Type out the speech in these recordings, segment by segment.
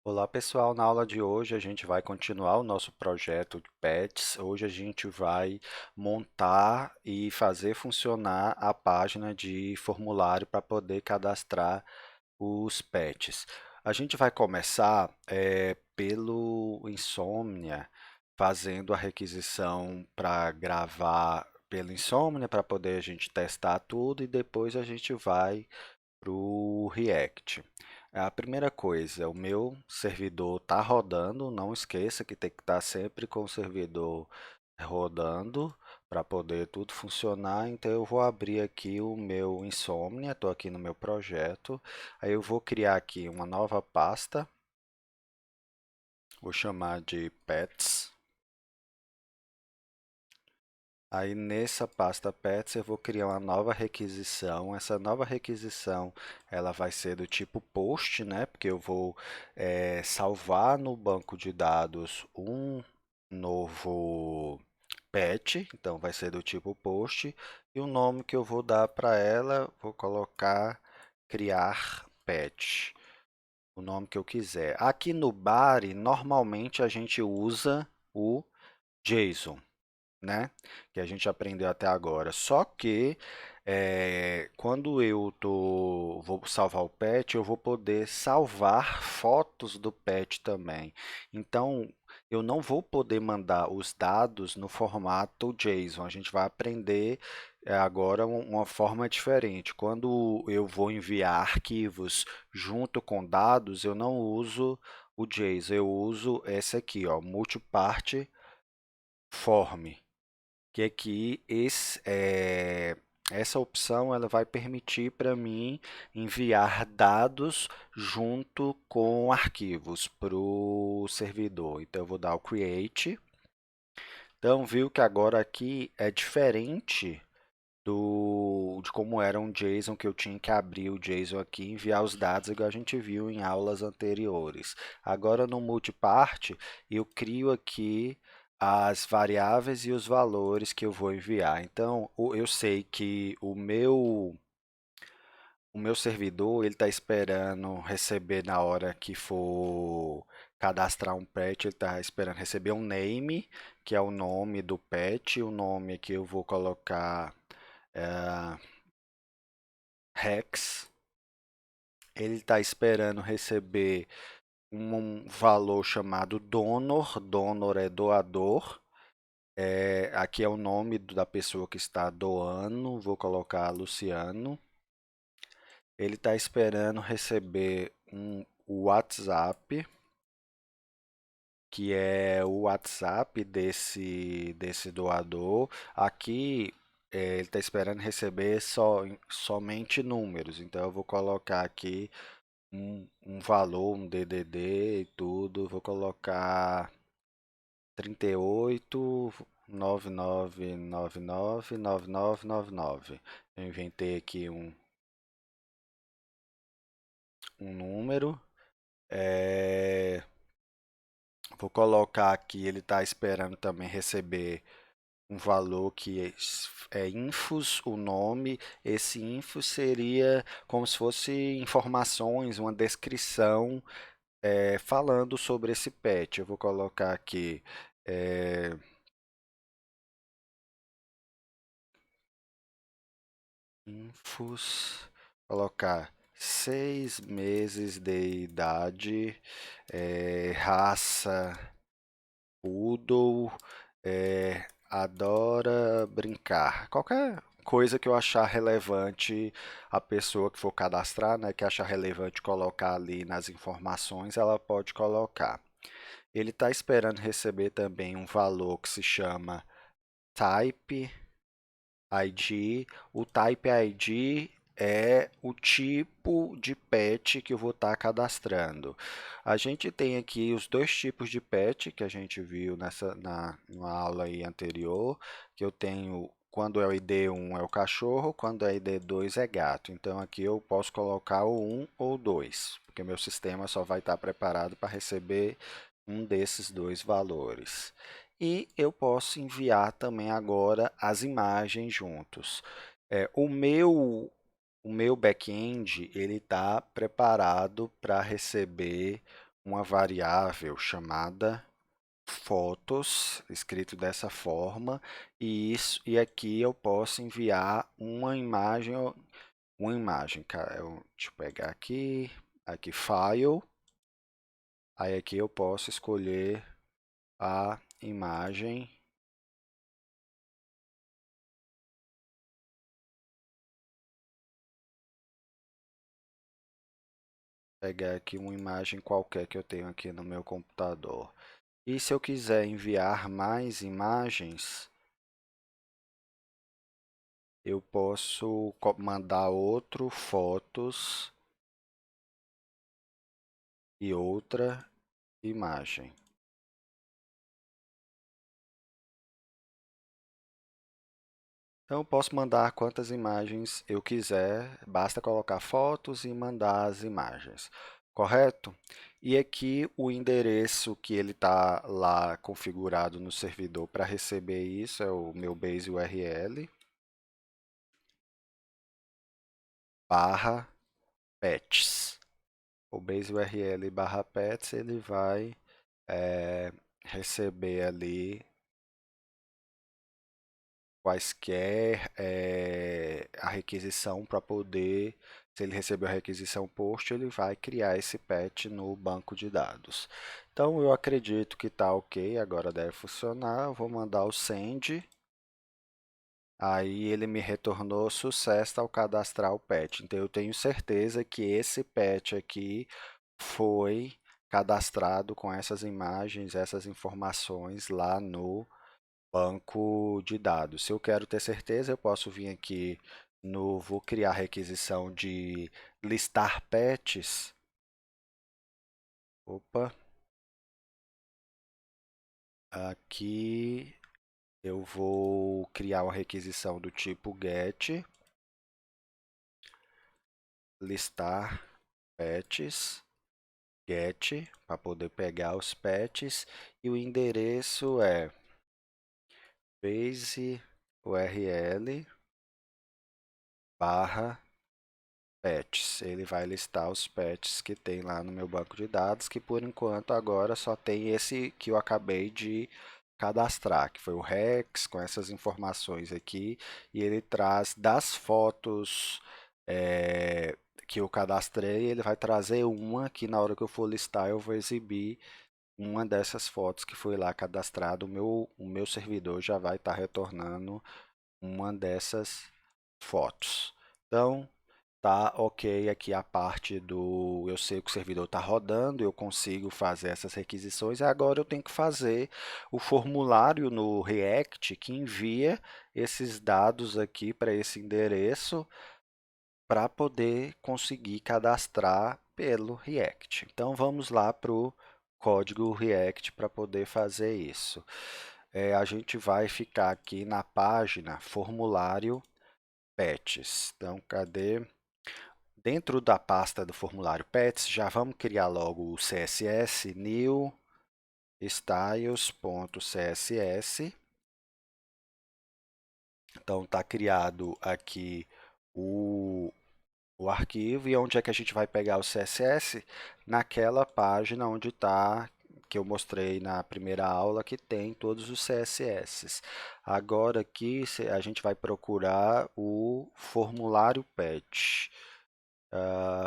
Olá pessoal, na aula de hoje a gente vai continuar o nosso projeto de pets. Hoje a gente vai montar e fazer funcionar a página de formulário para poder cadastrar os pets. A gente vai começar pelo Insomnia, fazendo a requisição para gravar pelo Insomnia, para poder a gente testar tudo e depois a gente vai para o React. A primeira coisa, o meu servidor está rodando, não esqueça que tem que estar sempre com o servidor rodando para poder tudo funcionar. Então eu vou abrir aqui o meu Insomnia, estou aqui no meu projeto. Aí eu vou criar aqui uma nova pasta, vou chamar de Pets. Aí nessa pasta Pets eu vou criar uma nova requisição. Essa nova requisição ela vai ser do tipo post, né? Porque eu vou salvar no banco de dados um novo pet, então vai ser do tipo post. E o nome que eu vou dar para ela, vou colocar criar pet, o nome que eu quiser. Aqui no Bari, normalmente a gente usa o JSON, né? Que a gente aprendeu até agora. Só que quando vou salvar o pet, eu vou poder salvar fotos do pet também. Então, eu não vou poder mandar os dados no formato JSON. A gente vai aprender agora uma forma diferente. Quando eu vou enviar arquivos junto com dados, eu não uso o JSON, eu uso esse aqui, ó, Multipart Form, que aqui essa opção ela vai permitir para mim enviar dados junto com arquivos para o servidor. Então eu vou dar o create. Então viu que agora aqui é diferente de como era um JSON, que eu tinha que abrir o JSON aqui e enviar os dados, igual a gente viu em aulas anteriores. Agora no multipart, eu crio aqui as variáveis e os valores que eu vou enviar. Então, eu sei que o meu servidor ele está esperando receber na hora que for cadastrar um pet, ele está esperando receber um name, que é o nome do pet, o nome que eu vou colocar é, Rex. Ele está esperando receber um valor chamado donor. Donor é doador. Aqui é o nome da pessoa que está doando. Vou colocar Luciano. Ele está esperando receber um WhatsApp, que é o WhatsApp desse doador. Aqui ele está esperando receber somente números. Então eu vou colocar aqui um valor, um DDD e tudo. Vou colocar 38 99999999. Eu inventei aqui um número. É, Vou colocar aqui, ele está esperando também receber um valor que é infos, o nome. Esse info seria como se fosse informações, uma descrição falando sobre esse pet. Eu vou colocar aqui é, infos, colocar 6 meses de idade, raça poodle, adora brincar. Qualquer coisa que eu achar relevante, a pessoa que for cadastrar, né, que achar relevante colocar ali nas informações, ela pode colocar. Ele está esperando receber também um valor que se chama Type ID. O Type ID é o tipo de pet que eu vou estar cadastrando. A gente tem aqui os dois tipos de pet que a gente viu numa aula aí anterior, que eu tenho quando é o ID1 é o cachorro, quando é ID2 é gato. Então aqui eu posso colocar o 1 ou 2, porque meu sistema só vai estar preparado para receber um desses dois valores. E eu posso enviar também agora as imagens juntos. O meu back-end ele está preparado para receber uma variável chamada fotos, escrito dessa forma, e aqui eu posso enviar uma imagem, cara. Deixa eu pegar aqui File, aí aqui eu posso escolher a imagem. Pegar aqui uma imagem qualquer que eu tenho aqui no meu computador. E se eu quiser enviar mais imagens, eu posso mandar outro fotos e outra imagem. Então, eu posso mandar quantas imagens eu quiser, basta colocar fotos e mandar as imagens, correto? E aqui o endereço que ele está lá configurado no servidor para receber isso é o meu base URL barra pets. O base URL barra pets ele vai receber ali quaisquer a requisição para poder, se ele receber a requisição post, ele vai criar esse patch no banco de dados. Então eu acredito que está ok, agora deve funcionar. Eu vou mandar o send, aí ele me retornou sucesso ao cadastrar o patch. Então eu tenho certeza que esse patch aqui foi cadastrado com essas imagens, essas informações lá no banco de dados. Se eu quero ter certeza, eu posso vir aqui no vou criar requisição de listar patches. Opa, aqui eu vou criar uma requisição do tipo get listar patches get para poder pegar os patches e o endereço é base url barra patches. Ele vai listar os patches que tem lá no meu banco de dados, que por enquanto agora só tem esse que eu acabei de cadastrar, que foi o Rex, com essas informações aqui, e ele traz das fotos que eu cadastrei, ele vai trazer uma que na hora que eu for listar eu vou exibir uma dessas fotos que foi lá cadastrado, o meu servidor já vai estar retornando uma dessas fotos. Então, tá ok aqui a parte do eu sei que o servidor está rodando, eu consigo fazer essas requisições, e agora eu tenho que fazer o formulário no React que envia esses dados aqui para esse endereço para poder conseguir cadastrar pelo React. Então vamos lá para o código React para poder fazer isso. A gente vai ficar aqui na página formulário patches. Então, cadê? Dentro da pasta do formulário Pets, já vamos criar logo o CSS, new styles.css. Então, está criado aqui o arquivo. E onde é que a gente vai pegar o CSS? Naquela página onde está, que eu mostrei na primeira aula, que tem todos os CSS. Agora aqui a gente vai procurar o formulário Pet.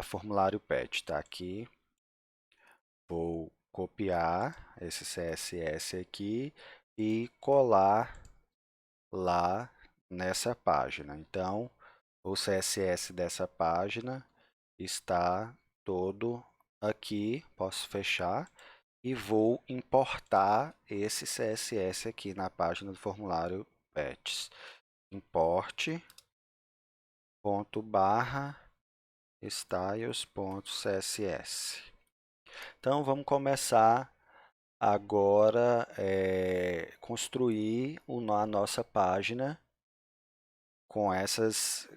Formulário Pet está aqui. Vou copiar esse CSS aqui e colar lá nessa página. Então, o CSS dessa página está todo aqui. Posso fechar e vou importar esse CSS aqui na página do formulário Pets. Import ponto barra styles.css. Então, vamos começar agora construir a nossa página com essas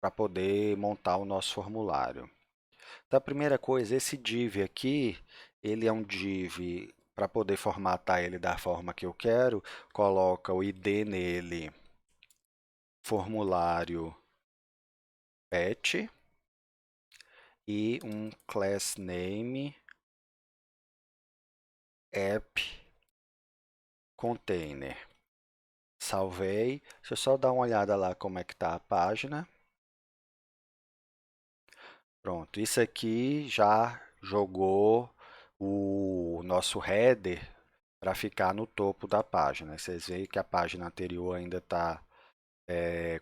para poder montar o nosso formulário. Então, a primeira coisa, esse div aqui, ele é um div para poder formatar ele da forma que eu quero, coloca o ID nele, formulário pet e um class name app container. Salvei. Deixa eu só dar uma olhada lá como é que está a página. Pronto, isso aqui já jogou o nosso header para ficar no topo da página. Vocês veem que a página anterior ainda está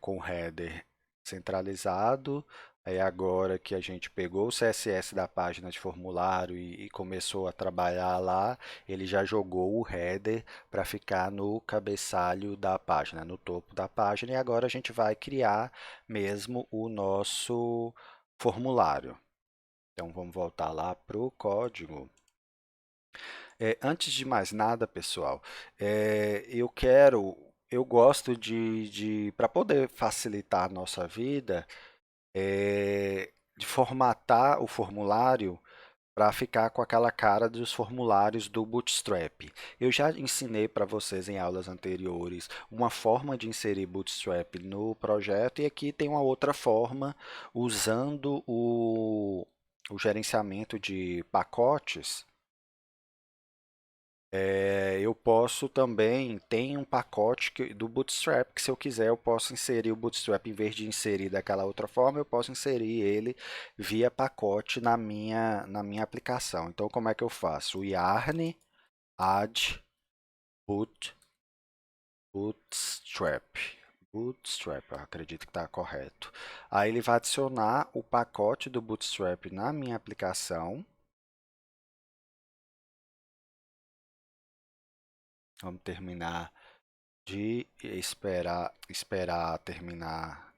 com o header centralizado. Aí agora que a gente pegou o CSS da página de formulário e começou a trabalhar lá, ele já jogou o header para ficar no cabeçalho da página, no topo da página. E agora a gente vai criar mesmo o nosso formulário. Então vamos voltar lá para o código. Antes de mais nada, pessoal, eu gosto para poder facilitar a nossa vida, de formatar o formulário para ficar com aquela cara dos formulários do Bootstrap. Eu já ensinei para vocês em aulas anteriores uma forma de inserir Bootstrap no projeto e aqui tem uma outra forma usando o gerenciamento de pacotes. Eu posso também, tem um pacote do Bootstrap que se eu quiser eu posso inserir o Bootstrap em vez de inserir daquela outra forma, eu posso inserir ele via pacote na minha aplicação. Então como é que eu faço? O yarn add bootstrap. Bootstrap, eu acredito que está correto. Aí ele vai adicionar o pacote do Bootstrap na minha aplicação. Vamos terminar de esperar terminar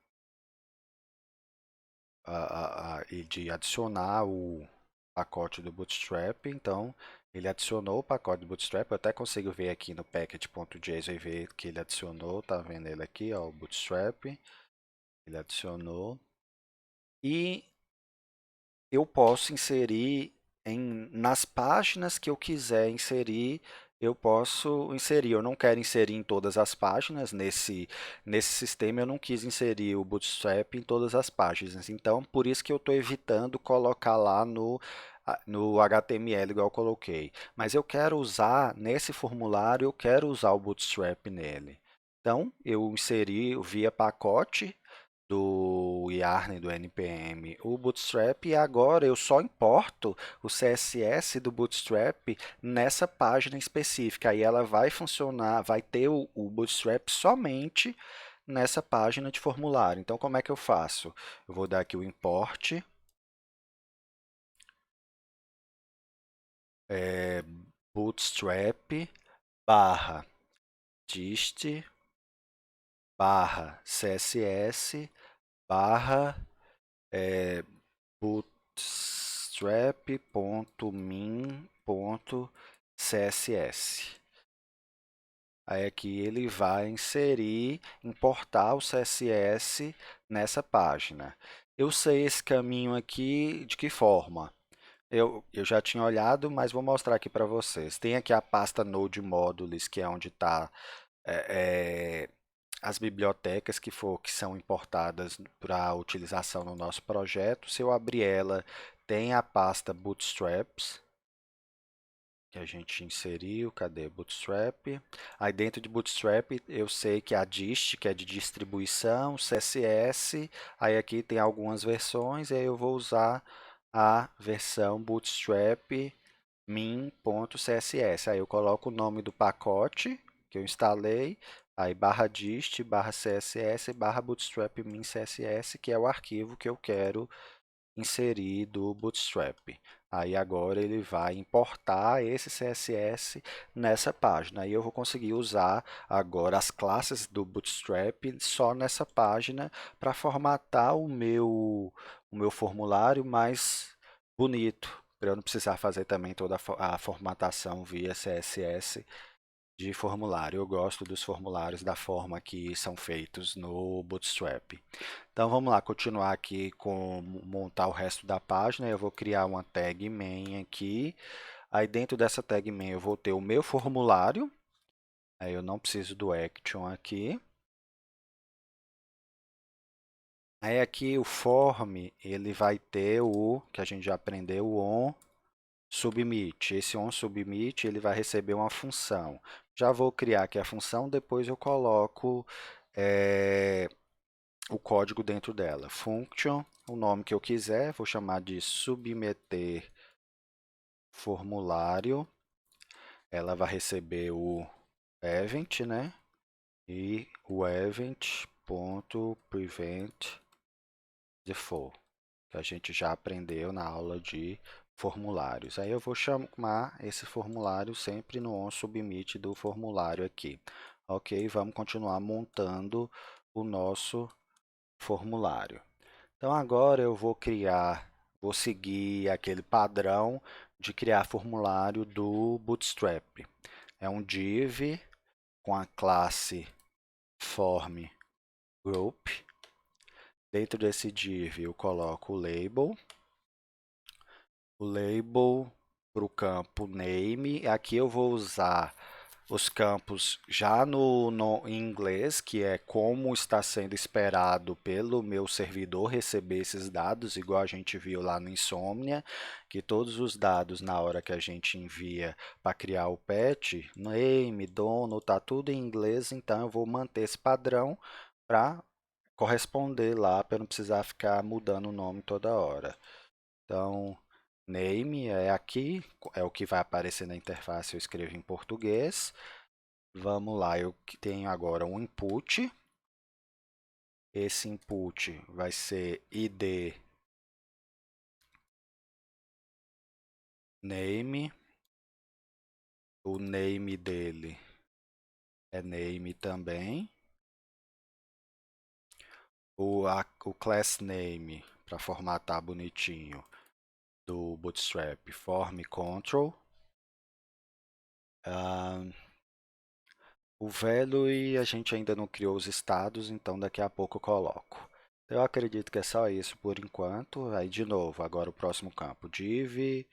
e de adicionar o pacote do Bootstrap. Então, ele adicionou o pacote do Bootstrap. Eu até consigo ver aqui no package.json e ver que ele adicionou. Tá vendo ele aqui, ó, o Bootstrap. Ele adicionou. E eu posso inserir nas páginas que eu quiser inserir, eu posso inserir. Eu não quero inserir em todas as páginas, nesse sistema eu não quis inserir o Bootstrap em todas as páginas. Então, por isso que eu estou evitando colocar lá no HTML, igual eu coloquei. Mas eu quero usar, nesse formulário, eu quero usar o Bootstrap nele. Então, eu inseri via pacote do Yarn, do NPM, o Bootstrap, e agora eu só importo o CSS do Bootstrap nessa página específica. Aí ela vai funcionar, vai ter o Bootstrap somente nessa página de formulário. Então, como é que eu faço? Eu vou dar aqui o import, bootstrap barra dist barra css barra bootstrap.min.css. Aí aqui ele vai importar o CSS nessa página. Eu sei esse caminho aqui de que forma? Eu já tinha olhado, mas vou mostrar aqui para vocês. Tem aqui a pasta Node Modules, que é onde está as bibliotecas que são importadas para utilização no nosso projeto. Se eu abrir ela, tem a pasta Bootstraps, que a gente inseriu. Cadê Bootstrap? Aí dentro de Bootstrap eu sei que a dist, que é de distribuição, CSS, aí aqui tem algumas versões, e aí eu vou usar a versão Bootstrap min.css. Aí eu coloco o nome do pacote que eu instalei, aí barra dist, barra css, barra bootstrap min css, que é o arquivo que eu quero inserir do Bootstrap. Aí agora ele vai importar esse CSS nessa página. Aí eu vou conseguir usar agora as classes do Bootstrap só nessa página para formatar o meu formulário mais bonito, para eu não precisar fazer também toda a formatação via CSS de formulário. Eu gosto dos formulários da forma que são feitos no Bootstrap. Então vamos lá, continuar aqui com montar o resto da página. Eu vou criar uma tag main aqui. Aí dentro dessa tag main eu vou ter o meu formulário. Aí eu não preciso do action aqui. Aí aqui o form, ele vai ter o que a gente já aprendeu, o on submit. Esse onSubmit ele vai receber uma função. Já vou criar aqui a função, depois eu coloco o código dentro dela. Function, o nome que eu quiser, vou chamar de submeter formulário. Ela vai receber o event, né? E o event.prevent default, que a gente já aprendeu na aula de formulários. Aí eu vou chamar esse formulário sempre no onSubmit do formulário aqui. Ok, vamos continuar montando o nosso formulário. Então agora eu vou seguir aquele padrão de criar formulário do Bootstrap. É um div com a classe form group. Dentro desse div eu coloco o label para o campo name. Aqui eu vou usar os campos já em inglês, que é como está sendo esperado pelo meu servidor receber esses dados, igual a gente viu lá no Insomnia, que todos os dados na hora que a gente envia para criar o patch, name, dono, tá tudo em inglês, então eu vou manter esse padrão para corresponder lá, para não precisar ficar mudando o nome toda hora. Então, name é aqui, é o que vai aparecer na interface, eu escrevo em português. Vamos lá, eu tenho agora um input. Esse input vai ser id name. O name dele é name também. O class name, para formatar bonitinho, do Bootstrap, form control. O value a gente ainda não criou os estados, então daqui a pouco eu coloco. Eu acredito que é só isso por enquanto. Aí de novo, agora o próximo campo, div.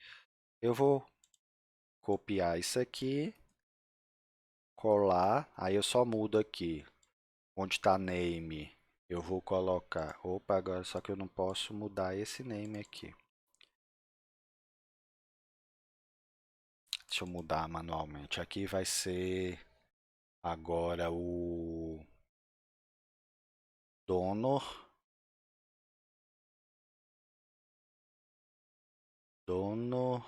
Eu vou copiar isso aqui, colar, aí eu só mudo aqui. Onde está name, eu vou colocar. Opa, agora só que eu não posso mudar esse name aqui. Deixa eu mudar manualmente. Aqui vai ser agora o donor. Dono.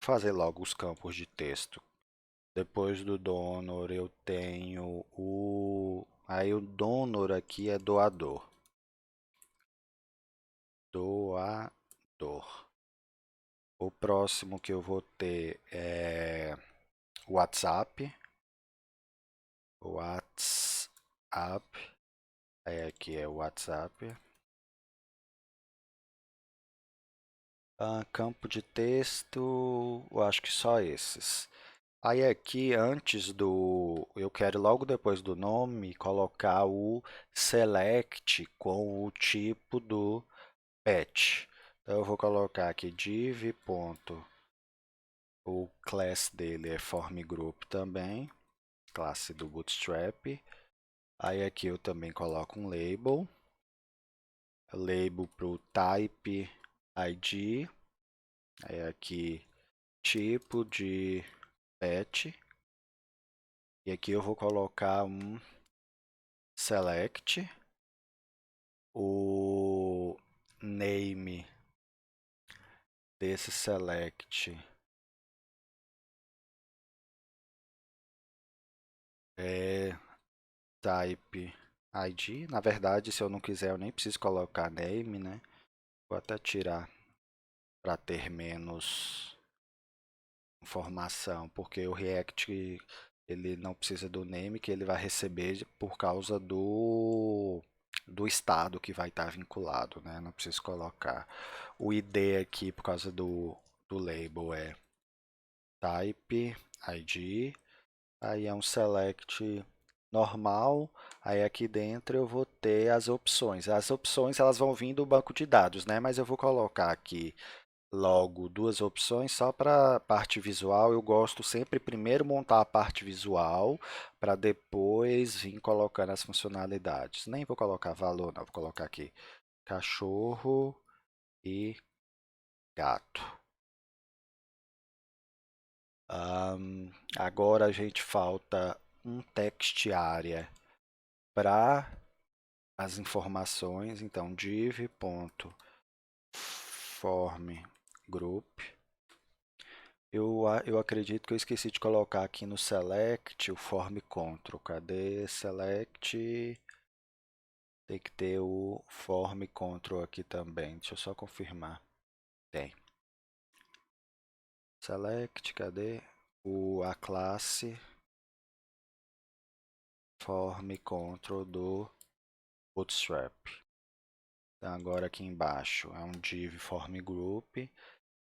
Fazer logo os campos de texto. Depois do donor eu tenho o... Aí o donor aqui é doador. Doador. O próximo que eu vou ter é WhatsApp. WhatsApp. Aí aqui é o WhatsApp. Campo de texto, eu acho que só esses. Aí aqui, antes do... Eu quero logo depois do nome colocar o select com o tipo do pet. Então eu vou colocar aqui div. O class dele é form group também, classe do Bootstrap. Aí aqui eu também coloco um label para o type ID. Aí aqui tipo de pet. E aqui eu vou colocar um select. O name desse select é type ID. Na verdade, se eu não quiser, eu nem preciso colocar name, né? Vou até tirar para ter menos informação, porque o React ele não precisa do name que ele vai receber por causa do estado que vai estar vinculado, né? Não preciso colocar o ID aqui por causa do label é type ID. Aí é um select normal. Aí aqui dentro eu vou ter as opções. As opções elas vão vir do banco de dados, né? Mas eu vou colocar aqui logo duas opções só para a parte visual. Eu gosto sempre primeiro montar a parte visual para depois vir colocando as funcionalidades. Nem vou colocar valor, não. Vou colocar aqui cachorro e gato. Agora a gente falta um text area para as informações, então div.form group. Eu acredito que eu esqueci de colocar aqui no select o form control. Cadê select? Tem que ter o form control aqui também. Deixa eu só confirmar. Tem. Select, cadê? A classe form control do Bootstrap. Então, agora aqui embaixo é um div form group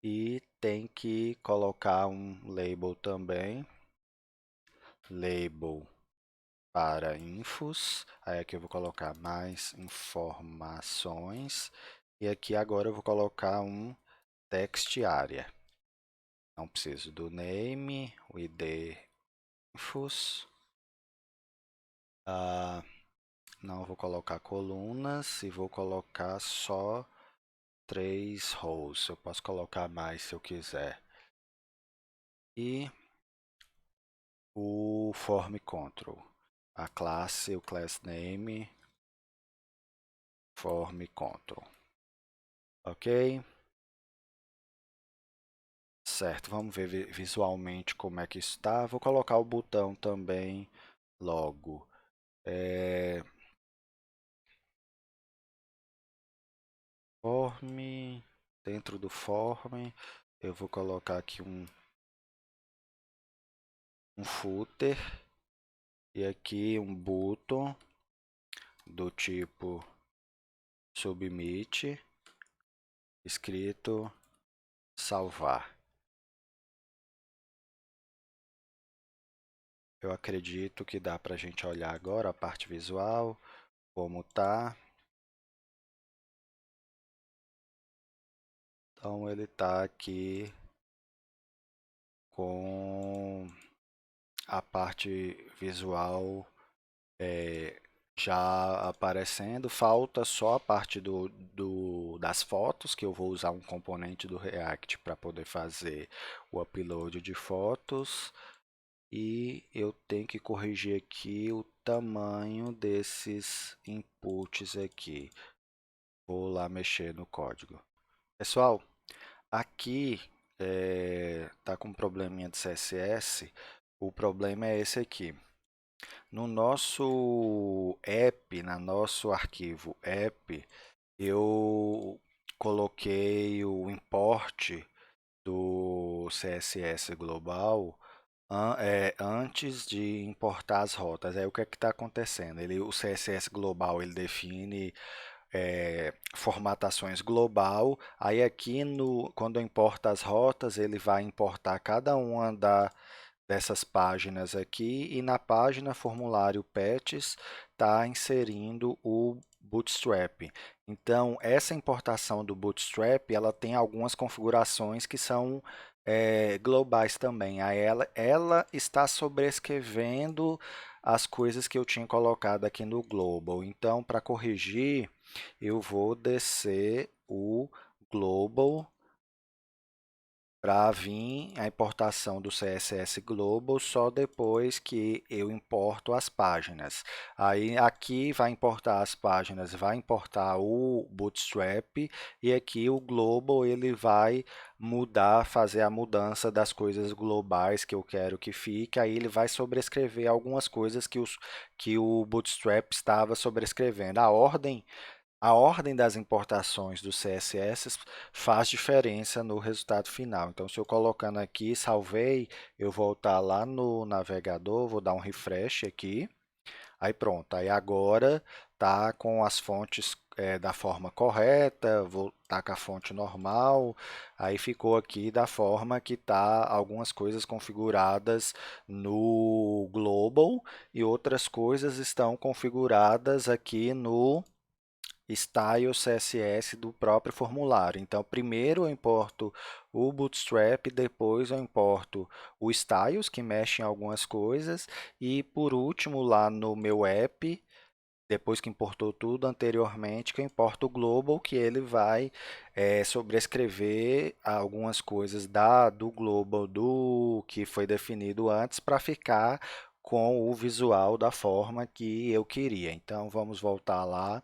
e tem que colocar um label também. Label para infos. Aí aqui eu vou colocar mais informações. E aqui agora eu vou colocar um text area. Não preciso do name, o id infos. Não vou colocar colunas e vou colocar só 3 rows. Eu posso colocar mais se eu quiser. E o form control. A classe, o class name, form control. Ok? Certo, vamos ver visualmente como é que está. Vou colocar o botão também logo. Form, dentro do form, eu vou colocar aqui um footer e aqui um button do tipo submit, escrito salvar. Eu acredito que dá para a gente olhar agora a parte visual, como tá. Então ele está aqui com a parte visual já aparecendo, falta só a parte das fotos, que eu vou usar um componente do React para poder fazer o upload de fotos. E eu tenho que corrigir aqui o tamanho desses inputs aqui. Vou lá mexer no código. Pessoal, aqui tá com um probleminha de CSS. O problema é esse aqui. No nosso app, no nosso arquivo app, eu coloquei o import do CSS global antes de importar as rotas. Aí o que é que está acontecendo? O CSS global ele define formatações global. Aí aqui quando eu importo as rotas, ele vai importar cada uma dessas páginas aqui e na página formulário patches está inserindo o Bootstrap. Então, essa importação do Bootstrap, ela tem algumas configurações que são globais também. Aí ela está sobrescrevendo as coisas que eu tinha colocado aqui no global. Então, para corrigir, eu vou descer o global para vir a importação do CSS Global só depois que eu importo as páginas. Aí aqui vai importar as páginas, vai importar o Bootstrap e aqui o Global ele vai mudar, fazer a mudança das coisas globais que eu quero que fique. Aí ele vai sobrescrever algumas coisas que o Bootstrap estava sobrescrevendo. A ordem das importações do CSS faz diferença no resultado final. Então, se eu colocando aqui, salvei, eu voltar lá no navegador, vou dar um refresh aqui. Aí pronto, aí agora tá com as fontes da forma correta, vou tá com a fonte normal, aí ficou aqui da forma que tá algumas coisas configuradas no global e outras coisas estão configuradas aqui no style CSS do próprio formulário. Então, primeiro eu importo o Bootstrap, depois eu importo o styles, que mexe em algumas coisas, e por último, lá no meu app, depois que importou tudo anteriormente, que eu importo o global, que ele vai sobrescrever algumas coisas do global do que foi definido antes para ficar com o visual da forma que eu queria. Então vamos voltar lá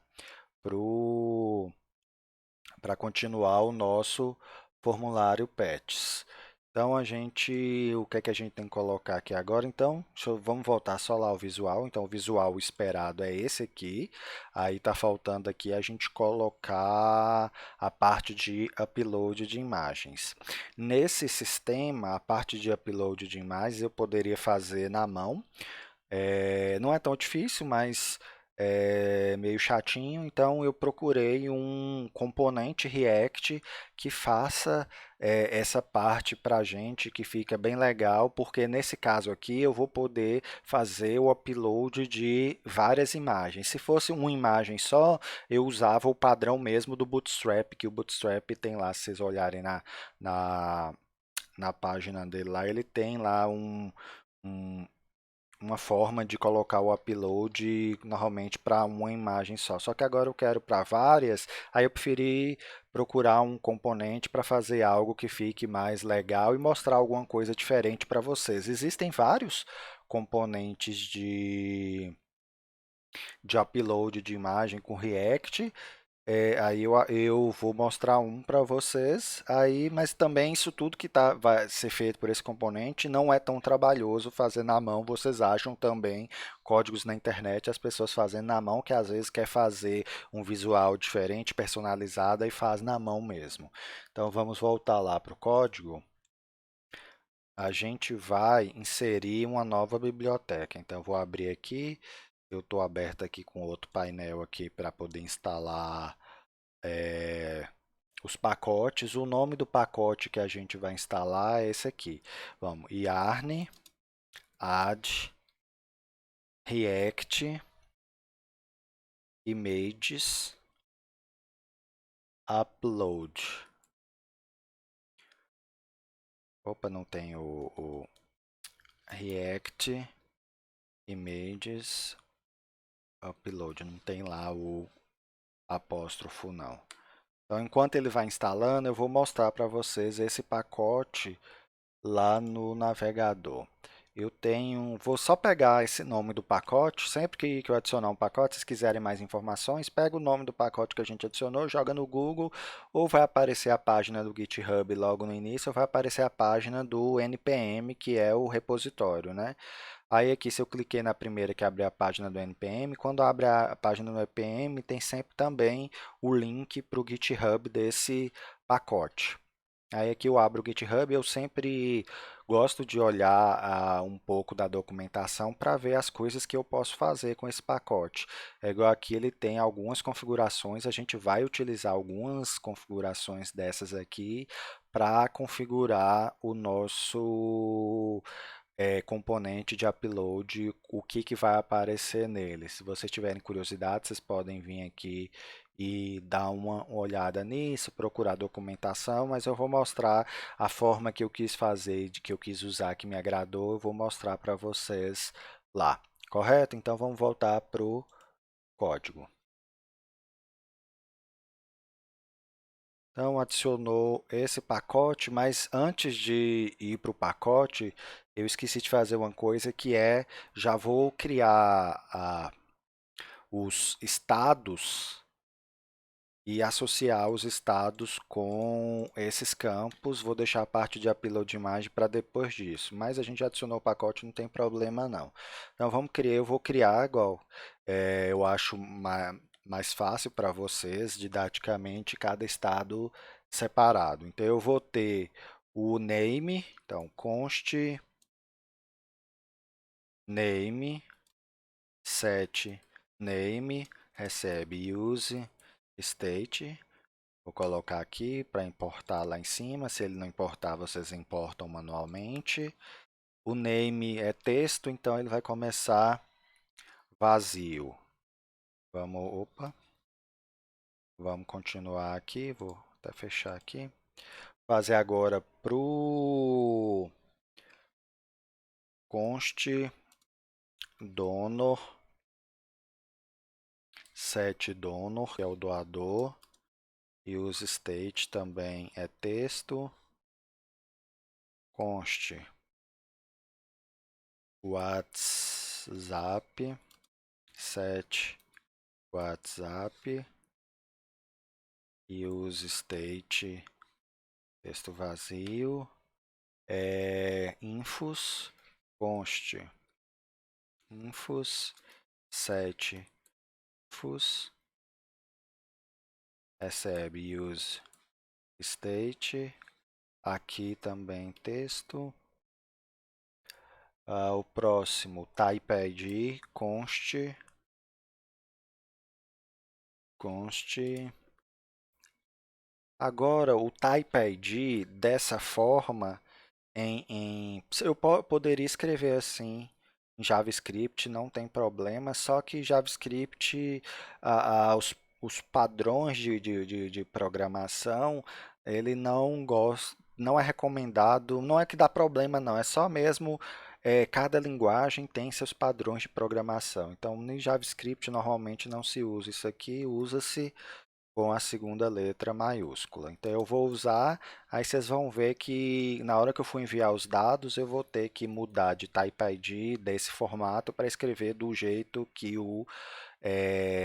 para continuar o nosso formulário PETS. Então o que é que a gente tem que colocar aqui agora? Então, vamos voltar só lá ao visual. Então, o visual esperado é esse aqui. Aí está faltando aqui a gente colocar a parte de upload de imagens. Nesse sistema, a parte de upload de imagens eu poderia fazer na mão. Não é tão difícil, mas é meio chatinho, então eu procurei um componente React que faça essa parte para a gente, que fica bem legal, porque nesse caso aqui eu vou poder fazer o upload de várias imagens. Se fosse uma imagem só, eu usava o padrão mesmo do Bootstrap, que o Bootstrap tem lá, se vocês olharem na, na página dele lá, ele tem lá um uma forma de colocar o upload normalmente para uma imagem só. Só que agora eu quero para várias, aí eu preferi procurar um componente para fazer algo que fique mais legal e mostrar alguma coisa diferente para vocês. Existem vários componentes de upload de imagem com React, aí eu vou mostrar um para vocês, aí, mas também isso tudo que vai ser feito por esse componente não é tão trabalhoso fazer na mão. Vocês acham também códigos na internet, as pessoas fazendo na mão, que às vezes quer fazer um visual diferente, personalizado, e faz na mão mesmo. Então vamos voltar lá para o código. A gente vai inserir uma nova biblioteca. Então eu vou abrir aqui, eu estou aberto aqui com outro painel aqui para poder instalar os pacotes. O nome do pacote que a gente vai instalar é esse aqui. Vamos, yarn add react images upload. Opa, não tem o react images upload, não tem lá o apóstrofo não. Então, enquanto ele vai instalando, eu vou mostrar para vocês esse pacote lá no navegador. Vou só pegar esse nome do pacote, sempre que eu adicionar um pacote, se quiserem mais informações, pega o nome do pacote que a gente adicionou, joga no Google, ou vai aparecer a página do GitHub logo no início, ou vai aparecer a página do NPM, que é o repositório, né? Aí aqui, se eu cliquei na primeira que abre a página do NPM, quando abre a página do NPM, tem sempre também o link para o GitHub desse pacote. Aí aqui eu abro o GitHub, eu sempre gosto de olhar um pouco da documentação para ver as coisas que eu posso fazer com esse pacote. É igual aqui, ele tem algumas configurações, a gente vai utilizar algumas configurações dessas aqui para configurar o nosso componente de upload, o que vai aparecer nele. Se vocês tiverem curiosidade, vocês podem vir aqui e dar uma olhada nisso, procurar documentação, mas eu vou mostrar a forma que eu quis fazer, de que eu quis usar, que me agradou, eu vou mostrar para vocês lá. Correto? Então vamos voltar para o código. Então, adicionou esse pacote, mas antes de ir para o pacote, eu esqueci de fazer uma coisa que já vou criar os estados e associar os estados com esses campos. Vou deixar a parte de upload de imagem para depois disso, mas a gente já adicionou o pacote, não tem problema não. Então eu vou criar igual, eu acho mais fácil para vocês, didaticamente, cada estado separado. Então eu vou ter o name, então const name set name recebe use state. Vou colocar aqui para importar lá em cima. Se ele não importar, vocês importam manualmente. O name é texto, então ele vai começar vazio. Opa, vamos continuar aqui. Vou até fechar aqui. Fazer agora para o const donor set donor, que é o doador, use state também é texto, const WhatsApp, set WhatsApp, use state, texto vazio, infos, const infos, set infos, recebe use state, aqui também texto. O próximo, type ID, const. Agora, o type ID, dessa forma, eu poderia escrever assim em JavaScript, não tem problema, só que JavaScript, os padrões de programação, ele não gosta, não é recomendado, não é que dá problema não, é só mesmo cada linguagem tem seus padrões de programação. Então, no JavaScript normalmente não se usa isso aqui, usa-se com a segunda letra maiúscula. Então eu vou usar, aí vocês vão ver que na hora que eu for enviar os dados, eu vou ter que mudar de type ID desse formato para escrever do jeito que o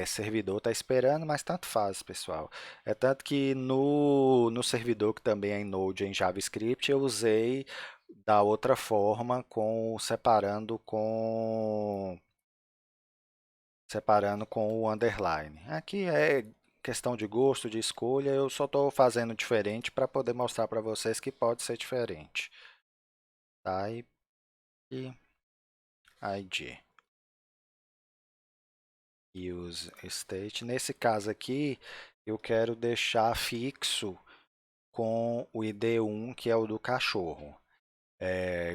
servidor está esperando, mas tanto faz, pessoal. É tanto que no servidor, que também é em Node, em JavaScript, eu usei da outra forma, separando com o underline. Aqui é questão de gosto, de escolha, eu só estou fazendo diferente para poder mostrar para vocês que pode ser diferente. Type ID. Use state. Nesse caso aqui, eu quero deixar fixo com o ID1, que é o do cachorro.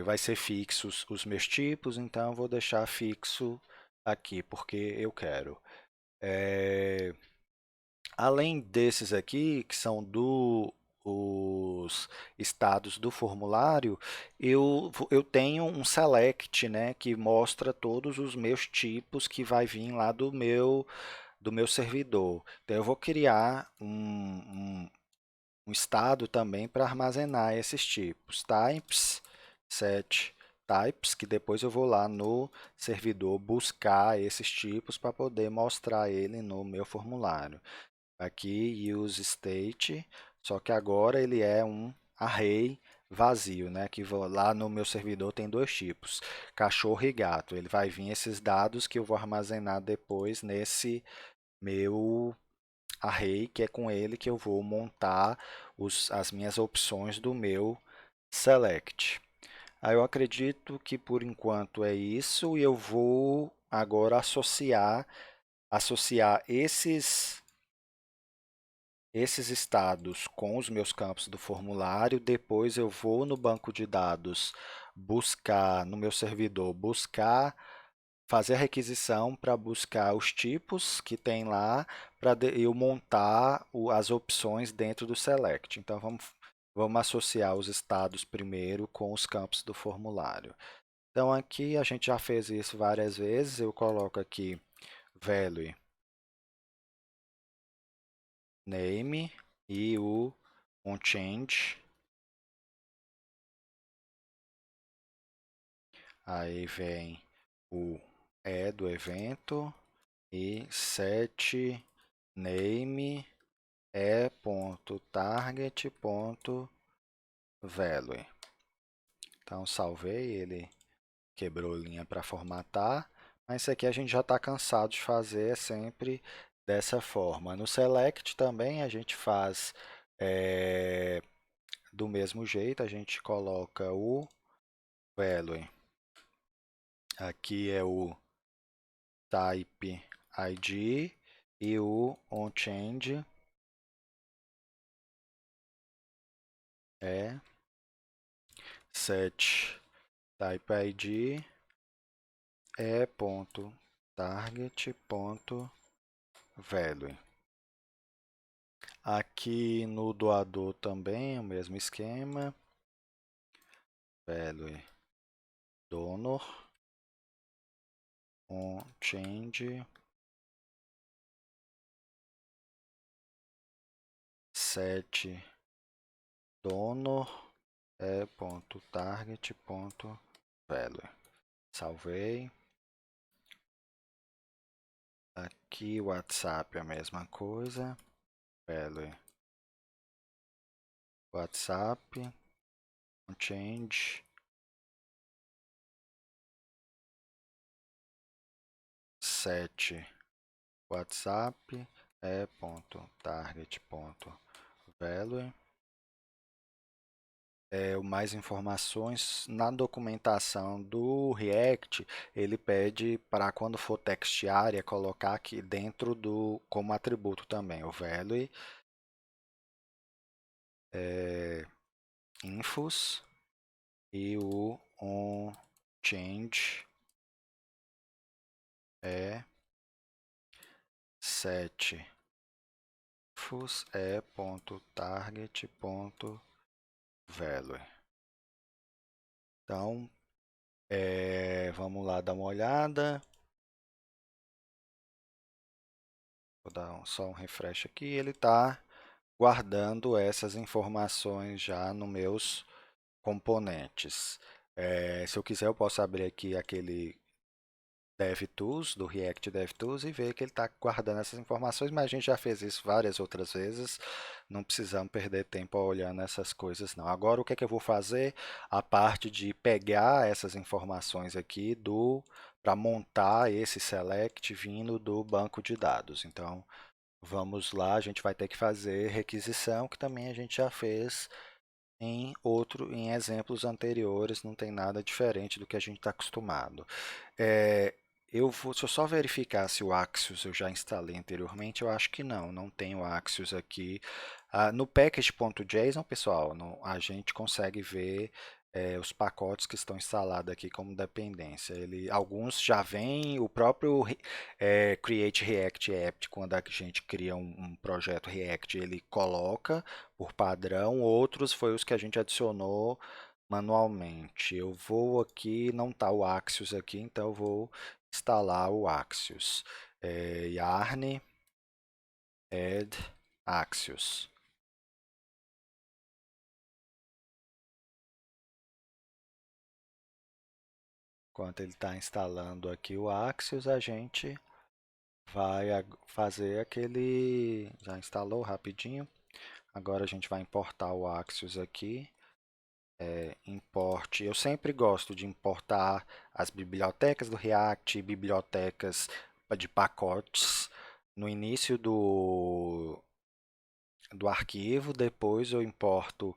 Vai ser fixos os meus tipos, então eu vou deixar fixo aqui, porque eu quero. Além desses aqui, que são os estados do formulário, eu tenho um select, né, que mostra todos os meus tipos que vai vir lá do meu servidor. Então, eu vou criar um estado também para armazenar esses tipos. Types, set types, que depois eu vou lá no servidor buscar esses tipos para poder mostrar ele no meu formulário. Aqui use state, só que agora ele é um array vazio, né? Que lá no meu servidor tem dois tipos, cachorro e gato. Ele vai vir esses dados que eu vou armazenar depois nesse meu array, que é com ele que eu vou montar as minhas opções do meu select. Aí eu acredito que por enquanto é isso e eu vou agora associar esses estados com os meus campos do formulário. Depois eu vou no banco de dados buscar, no meu servidor, fazer a requisição para buscar os tipos que tem lá, para eu montar as opções dentro do select. Então vamos associar os estados primeiro com os campos do formulário. Então aqui a gente já fez isso várias vezes. Eu coloco aqui value name e o onChange. Aí vem o do evento e set name e.target.value. Então salvei, ele quebrou linha para formatar, mas isso aqui a gente já está cansado de fazer sempre dessa forma. No select também a gente faz do mesmo jeito, a gente coloca o value. Aqui é o type ID e o onChange é set type ID e.target.value. Aqui no doador também o mesmo esquema. Value donor onChange set dono é ponto target ponto value. Salvei. Aqui o WhatsApp é a mesma coisa. Value WhatsApp change set WhatsApp é ponto target ponto value. Mais informações na documentação do React, ele pede para quando for text area colocar aqui dentro do como atributo também o value infos e o on change é set infos é ponto target ponto value. Então, vamos lá dar uma olhada. Vou dar só um refresh aqui. Ele está guardando essas informações já nos meus componentes. Se eu quiser, eu posso abrir aqui aquele DevTools, do React DevTools, e ver que ele está guardando essas informações, mas a gente já fez isso várias outras vezes, não precisamos perder tempo olhando essas coisas não. Agora, o que é que eu vou fazer? A parte de pegar essas informações aqui para montar esse select vindo do banco de dados. Então, vamos lá, a gente vai ter que fazer requisição, que também a gente já fez em exemplos anteriores, não tem nada diferente do que a gente está acostumado. Deixa eu só verificar se o Axios eu já instalei anteriormente, eu acho que não tem o Axios aqui. No package.json, pessoal, a gente consegue ver os pacotes que estão instalados aqui como dependência. Alguns já vêm, o próprio Create React App, quando a gente cria um projeto React, ele coloca por padrão, outros foi os que a gente adicionou manualmente. Eu vou aqui, não está o Axios aqui, então eu vou instalar o Axios. Yarn add Axios. Enquanto ele está instalando aqui o Axios, a gente vai fazer aquele... Já instalou rapidinho. Agora a gente vai importar o Axios aqui. Import. Eu sempre gosto de importar as bibliotecas do React, bibliotecas de pacotes no início do arquivo, depois eu importo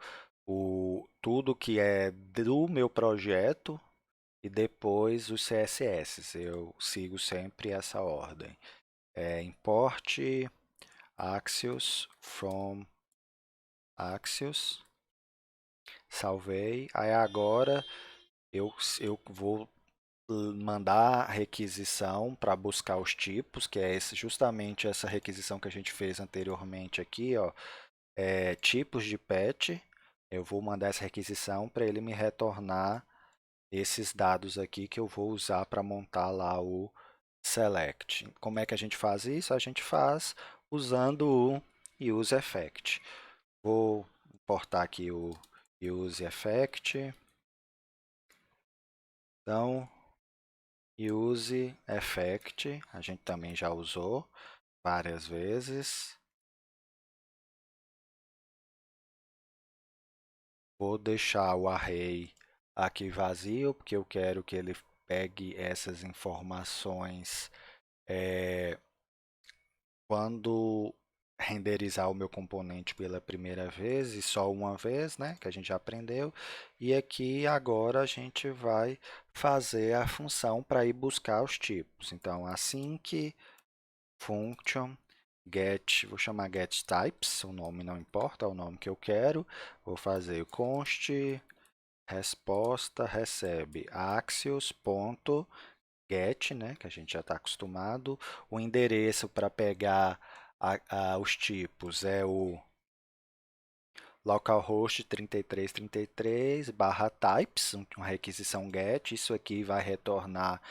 tudo que é do meu projeto e depois os CSS. Eu sigo sempre essa ordem. Import Axios from Axios. Salvei. Aí agora eu vou mandar a requisição para buscar os tipos, que é justamente essa requisição que a gente fez anteriormente aqui, ó, tipos de patch. Eu vou mandar essa requisição para ele me retornar esses dados aqui que eu vou usar para montar lá o select. Como é que a gente faz isso? A gente faz usando o useEffect. Vou importar aqui o useEffect. Então, useEffect, a gente também já usou várias vezes. Vou deixar o array aqui vazio, porque eu quero que ele pegue essas informações quando renderizar o meu componente pela primeira vez e só uma vez, né, que a gente já aprendeu. E aqui agora a gente vai fazer a função para ir buscar os tipos. Então, assim que function get, vou chamar getTypes, o nome não importa, é o nome que eu quero. Vou fazer o const resposta recebe axios.get, né, que a gente já está acostumado. O endereço para pegar os tipos é o localhost 3333/types, uma requisição get. Isso aqui vai retornar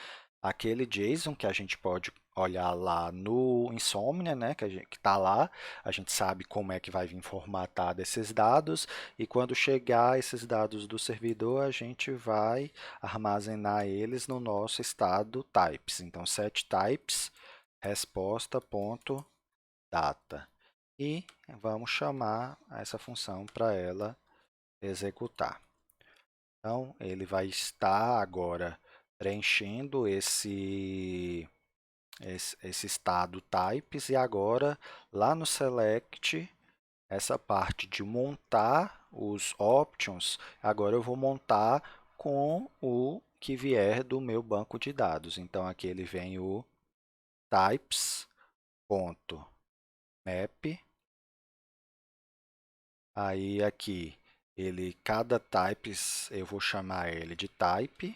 aquele JSON que a gente pode olhar lá no Insomnia, né, que está lá, a gente sabe como é que vai vir formatado esses dados, e quando chegar esses dados do servidor, a gente vai armazenar eles no nosso estado types. Então, setTypes, resposta.data. E vamos chamar essa função para ela executar. Então, ele vai estar agora preenchendo esse estado types e agora lá no select, essa parte de montar os options, agora eu vou montar com o que vier do meu banco de dados. Então, aqui ele vem o types.map, aí aqui cada types eu vou chamar ele de type,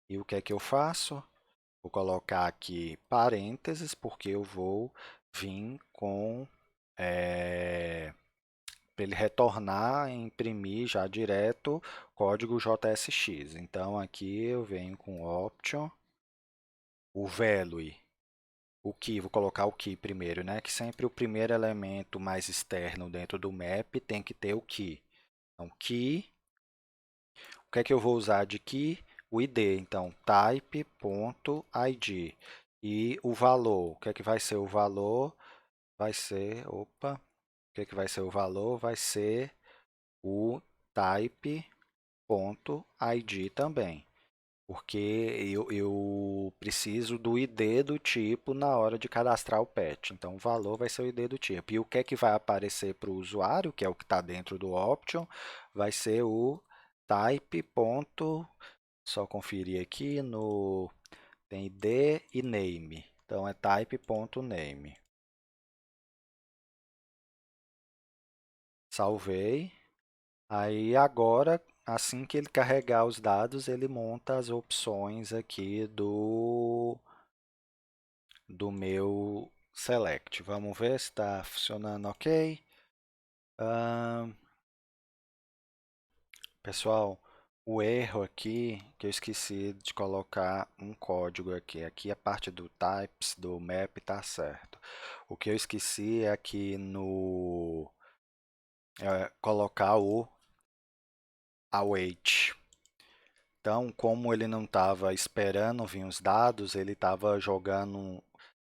e o que é que eu faço? Vou colocar aqui parênteses, porque eu vou vir com para ele retornar e imprimir já direto código JSX. Então aqui eu venho com option, o value, o key, vou colocar o key primeiro, né? Que sempre o primeiro elemento mais externo dentro do map tem que ter o key. Então key, o que é que eu vou usar de key? O ID, então type.id. E o valor, o que é que vai ser o valor? Vai ser, opa, o que é que vai ser o valor? Vai ser o type.id também, porque eu preciso do ID do tipo na hora de cadastrar o pet. Então, o valor vai ser o ID do tipo. E o que é que vai aparecer para o usuário, que é o que está dentro do option, vai ser o type. Só conferir aqui no tem ID e name. Então, é type.name. Salvei. Aí agora, assim que ele carregar os dados, ele monta as opções aqui do meu select. Vamos ver se está funcionando ok. Ahn, pessoal, o erro aqui, que eu esqueci de colocar um código aqui. Aqui a parte do types, do map, está certo. O que eu esqueci é aqui no colocar o await. Então, como ele não estava esperando vir os dados, ele estava jogando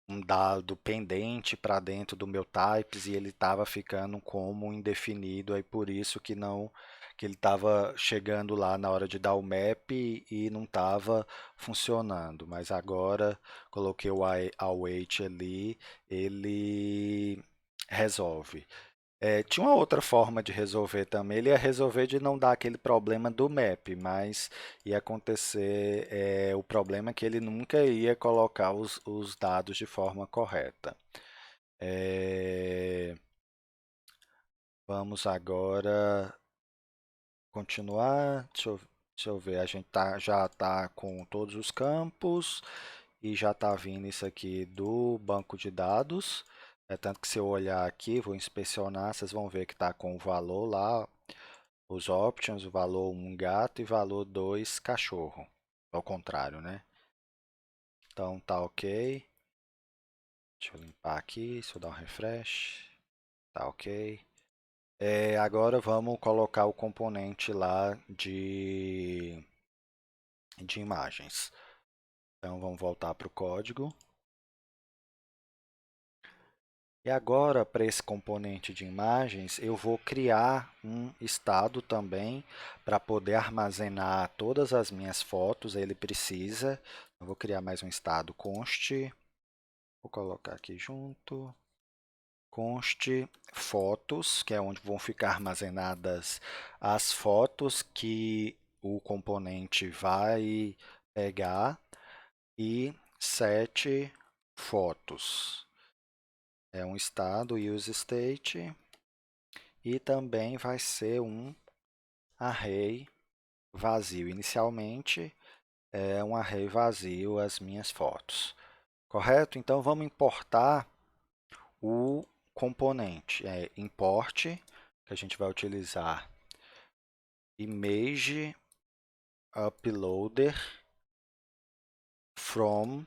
um dado pendente para dentro do meu types e ele estava ficando como indefinido, aí por isso que ele estava chegando lá na hora de dar o map e não estava funcionando. Mas agora coloquei o await ali, ele resolve. Tinha uma outra forma de resolver também. Ele ia resolver de não dar aquele problema do map, mas ia acontecer o problema que ele nunca ia colocar os dados de forma correta. É, vamos agora continuar. Deixa eu ver, a gente já está com todos os campos e já está vindo isso aqui do banco de dados. É tanto que se eu olhar aqui, vou inspecionar, vocês vão ver que está com o valor lá, os options, o valor um gato e valor 2 cachorro. Ao contrário, né? Então tá ok. Deixa eu limpar aqui, deixa eu dar um refresh. Tá ok. Agora vamos colocar o componente lá de imagens. Então vamos voltar para o código. E agora, para esse componente de imagens, eu vou criar um estado também para poder armazenar todas as minhas fotos. Ele precisa. Eu vou criar mais um estado const. Vou colocar aqui junto. Const fotos, que é onde vão ficar armazenadas as fotos que o componente vai pegar. E set fotos. É um estado useState e também vai ser um array vazio. Inicialmente é um array vazio as minhas fotos. Correto? Então vamos importar o componente. Import, que a gente vai utilizar image uploader from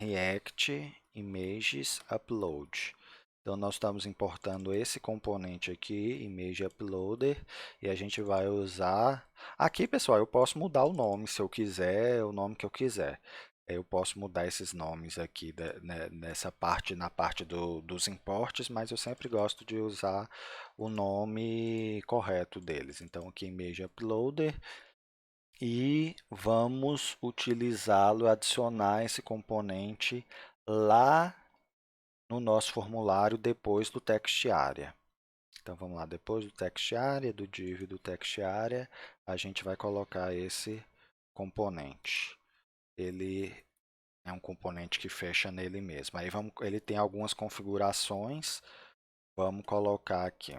React Images Upload. Então, nós estamos importando esse componente aqui, Image Uploader, e a gente vai usar... Aqui, pessoal, eu posso mudar o nome, se eu quiser, o nome que eu quiser. Eu posso mudar esses nomes aqui nessa parte, na parte dos importes, mas eu sempre gosto de usar o nome correto deles. Então, aqui, Image Uploader, e vamos utilizá-lo, adicionar esse componente lá no nosso formulário depois do text area. Então vamos lá, depois do text area, do div do text area, a gente vai colocar esse componente. Ele é um componente que fecha nele mesmo. Aí ele tem algumas configurações, vamos colocar aqui.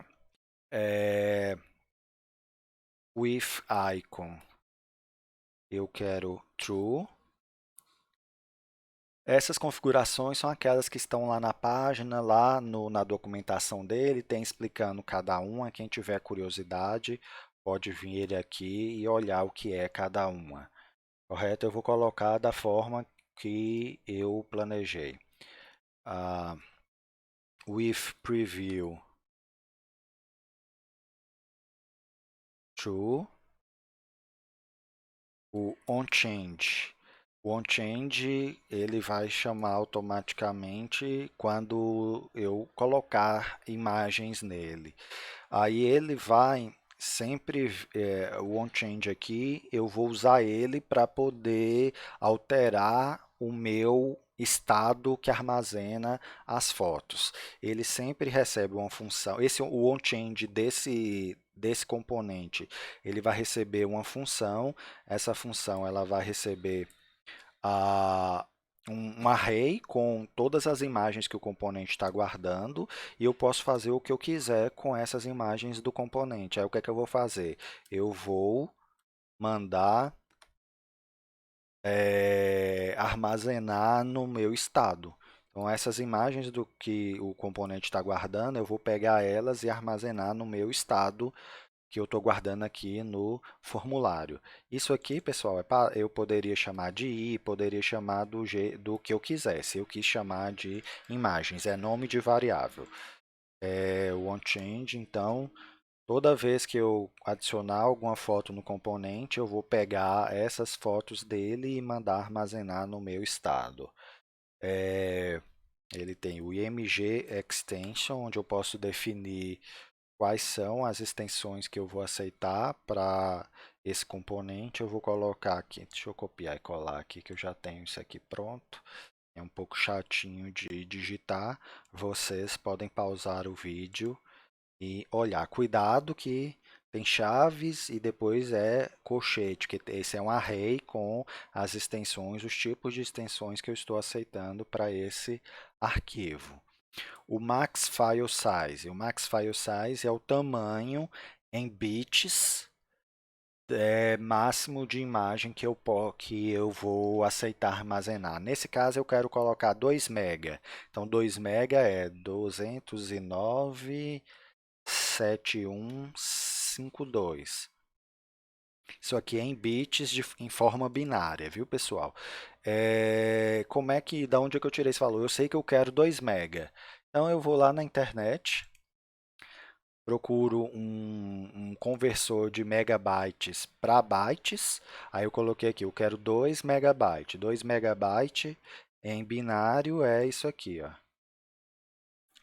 With icon, eu quero true. Essas configurações são aquelas que estão lá na página, lá na documentação dele, tem explicando cada uma. Quem tiver curiosidade, pode vir aqui e olhar o que é cada uma. Correto? Eu vou colocar da forma que eu planejei. With preview true. O onChange. O onChange ele vai chamar automaticamente quando eu colocar imagens nele. Aí ele vai sempre, o onChange aqui, eu vou usar ele para poder alterar o meu estado que armazena as fotos. Ele sempre recebe uma função, o onChange desse componente, ele vai receber uma função, essa função ela vai receber a, um array com todas as imagens que o componente está guardando e eu posso fazer o que eu quiser com essas imagens do componente. Aí o que é que eu vou fazer? Eu vou mandar armazenar no meu estado. Então, essas imagens do que o componente está guardando, eu vou pegar elas e armazenar no meu estado que eu estou guardando aqui no formulário. Isso aqui, pessoal, eu poderia chamar de i, poderia chamar do que eu quisesse. Eu quis chamar de imagens, é nome de variável. O onChange, então, toda vez que eu adicionar alguma foto no componente, eu vou pegar essas fotos dele e mandar armazenar no meu estado. Ele tem o img extension, onde eu posso definir quais são as extensões que eu vou aceitar para esse componente. Eu vou colocar aqui, deixa eu copiar e colar aqui que eu já tenho isso aqui pronto. É um pouco chatinho de digitar. Vocês podem pausar o vídeo e olhar. Cuidado que tem chaves e depois é colchete, que esse é um array com as extensões, os tipos de extensões que eu estou aceitando para esse arquivo. O max file size. O max file size é o tamanho em bits máximo de imagem que eu vou aceitar armazenar. Nesse caso, eu quero colocar 2 MB. Então, 2 MB é 209.7152. Isso aqui é em bits em forma binária, viu, pessoal? Da onde é que eu tirei esse valor? Eu sei que eu quero 2 MB. Então, eu vou lá na internet, procuro um conversor de megabytes para bytes. Aí eu coloquei aqui, eu quero 2 megabytes. 2 megabytes em binário é isso aqui, ó.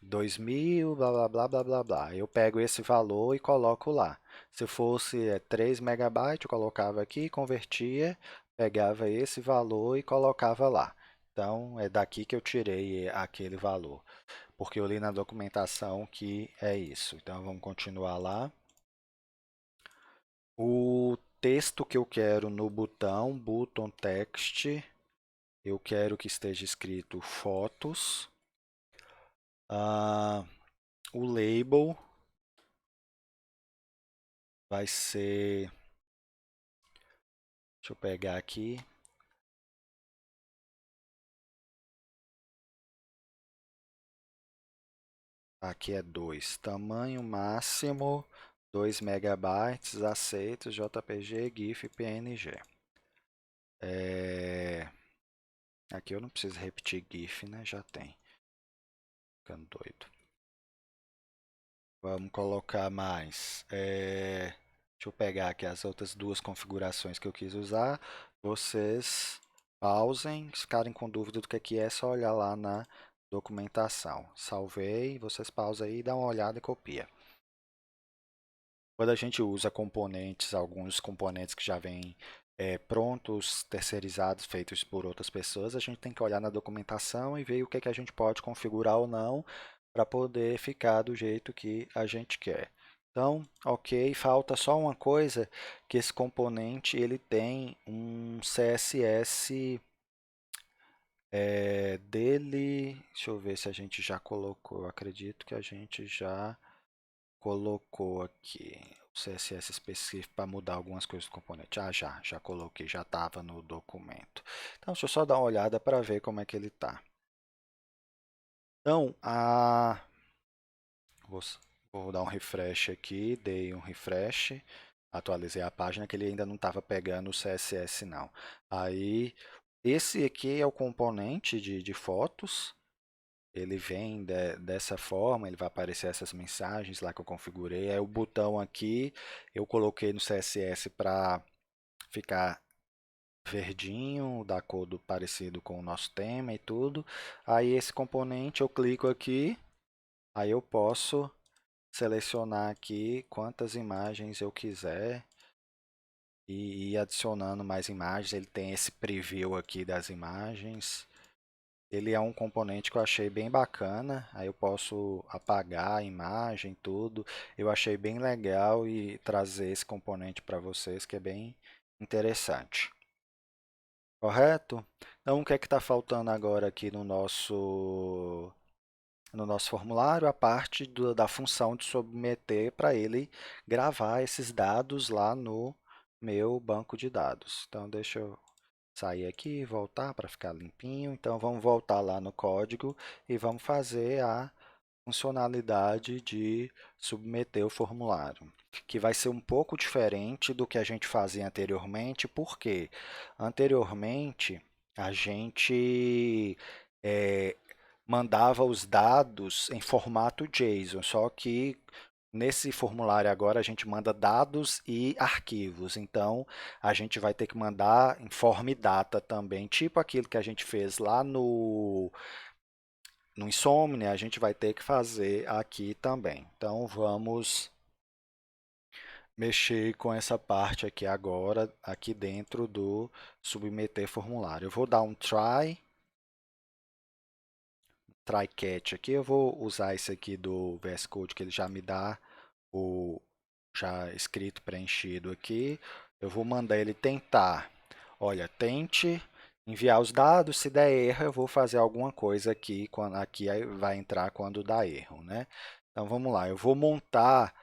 2000, blá, blá, blá, blá, blá, blá. Eu pego esse valor e coloco lá. Se fosse 3 megabytes, eu colocava aqui, convertia, pegava esse valor e colocava lá. Então, é daqui que eu tirei aquele valor, porque eu li na documentação que é isso. Então, vamos continuar lá. O texto que eu quero no botão, button text, eu quero que esteja escrito fotos. O label vai ser, deixa eu pegar aqui, aqui é 2, tamanho máximo 2 megabytes, aceitos, JPG, GIF, PNG. Aqui eu não preciso repetir GIF, né? Já tem. Ficando doido. Vamos colocar mais. Deixa eu pegar aqui as outras duas configurações que eu quis usar. Vocês pausem, se ficarem com dúvida do que é só olhar lá na documentação. Salvei, vocês pausam aí, dá uma olhada e copia. Quando a gente usa componentes, alguns componentes que já vêm prontos, terceirizados, feitos por outras pessoas, a gente tem que olhar na documentação e ver o que a gente pode configurar ou não para poder ficar do jeito que a gente quer. Então, ok, falta só uma coisa, que esse componente ele tem um CSS dele, deixa eu ver se a gente já colocou, eu acredito que a gente já colocou aqui o CSS específico para mudar algumas coisas do componente. Ah, já coloquei, já estava no documento. Então, deixa eu só dar uma olhada para ver como é que ele está. Então, vou, vou dar um refresh aqui, dei um refresh, atualizei a página que ele ainda não estava pegando o CSS não. Aí, esse aqui é o componente de fotos. Ele vem dessa forma, ele vai aparecer essas mensagens lá que eu configurei. Aí o botão aqui eu coloquei no CSS para ficar verdinho, da cor parecido com o nosso tema e tudo. Aí esse componente eu clico aqui, aí eu posso selecionar aqui quantas imagens eu quiser e ir adicionando mais imagens. Ele tem esse preview aqui das imagens. Ele é um componente que eu achei bem bacana, aí eu posso apagar a imagem, tudo. Eu achei bem legal e trazer esse componente para vocês, que é bem interessante. Correto? Então, o que é que está faltando agora aqui no nosso formulário? A parte da função de submeter para ele gravar esses dados lá no meu banco de dados. Então, deixa eu sair aqui e voltar para ficar limpinho. Então, vamos voltar lá no código e vamos fazer a funcionalidade de submeter o formulário, que vai ser um pouco diferente do que a gente fazia anteriormente, porque anteriormente a gente mandava os dados em formato JSON, só que nesse formulário agora a gente manda dados e arquivos, então a gente vai ter que mandar em form data também, tipo aquilo que a gente fez lá no Insomnia, a gente vai ter que fazer aqui também. Então vamos mexer com essa parte aqui agora, aqui dentro do submeter formulário. Eu vou dar um try catch aqui, eu vou usar esse aqui do VS Code que ele já me dá o já escrito, preenchido aqui. Eu vou mandar ele tentar. Olha, tente enviar os dados. Se der erro, eu vou fazer alguma coisa aqui. Aqui vai entrar quando dá erro, né? Então vamos lá. Eu vou montar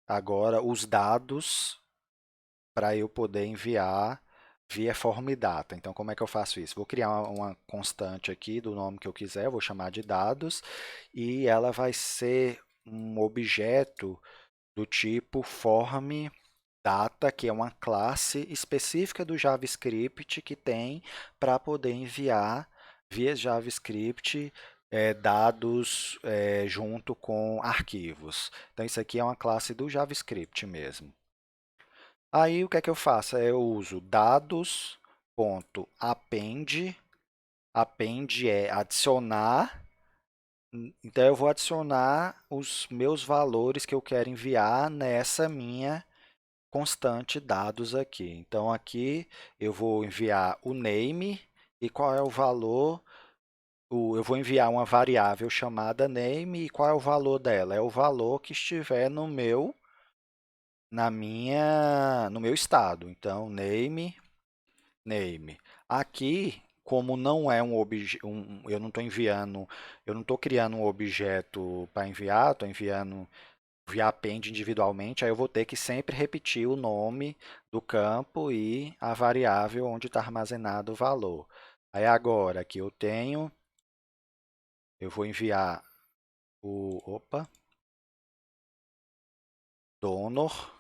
agora os dados para eu poder enviar via form data. Então, como é que eu faço isso? Vou criar uma constante aqui do nome que eu quiser, eu vou chamar de dados, e ela vai ser um objeto do tipo form data, que é uma classe específica do JavaScript que tem para poder enviar via JavaScript dados junto com arquivos. Então, isso aqui é uma classe do JavaScript mesmo. Aí, o que é que eu faço? Eu uso dados.append. Append é adicionar. Então, eu vou adicionar os meus valores que eu quero enviar nessa minha constante dados aqui. Então, aqui eu vou enviar o name e qual é o valor. Eu vou enviar uma variável chamada name e qual é o valor dela? É o valor que estiver no meu estado. Então, name. Aqui, como não é um objeto, eu não estou enviando, eu não estou criando um objeto para enviar, estou enviando via append individualmente, aí eu vou ter que sempre repetir o nome do campo e a variável onde está armazenado o valor. Aí agora que eu vou enviar opa, donor,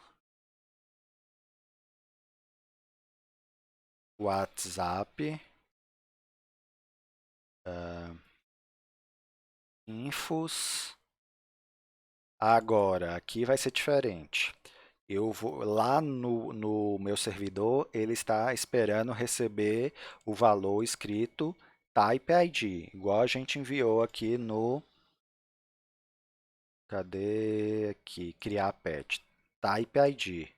WhatsApp, Infos. Agora, aqui vai ser diferente. Eu vou lá no meu servidor, ele está esperando receber o valor escrito Type ID, igual a gente enviou aqui no, cadê aqui, criar pet, Type ID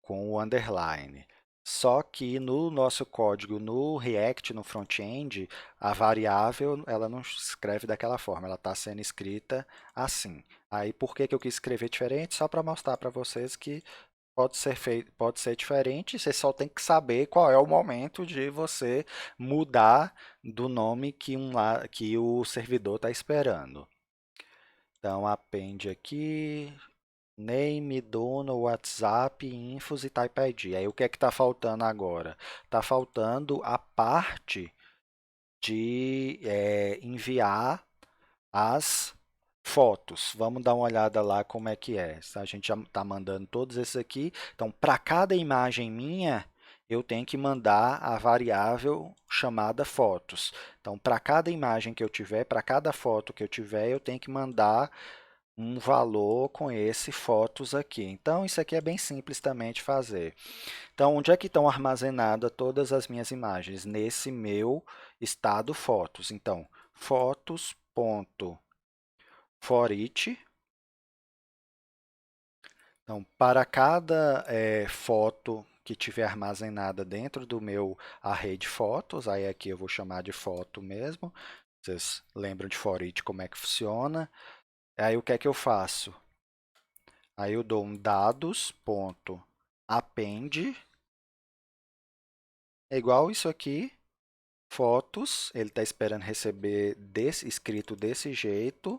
com o underline. Só que no nosso código, no React, no front-end, a variável ela não escreve daquela forma, ela está sendo escrita assim. Aí por que que eu quis escrever diferente? Só para mostrar para vocês que pode ser feito, pode ser diferente, você só tem que saber qual é o momento de você mudar do nome que, que o servidor está esperando. Então, append aqui, name, dono, WhatsApp, infos e Type ID. Aí o que é que está faltando agora? Está faltando a parte de enviar as fotos. Vamos dar uma olhada lá como é que é. A gente já está mandando todos esses aqui. Então, para cada imagem minha, eu tenho que mandar a variável chamada fotos. Então, para cada imagem que eu tiver, para cada foto que eu tiver, eu tenho que mandar um valor com esse fotos aqui. Então, isso aqui é bem simples também de fazer. Então, onde é que estão armazenadas todas as minhas imagens? Nesse meu estado fotos. Então, fotos.forEach. Então, para cada foto que tiver armazenada dentro do meu array de fotos, aí aqui eu vou chamar de foto mesmo. Vocês lembram de forEach como é que funciona? Aí o que é que eu faço? Aí eu dou um dados.append, é igual isso aqui, fotos, ele está esperando receber escrito desse jeito,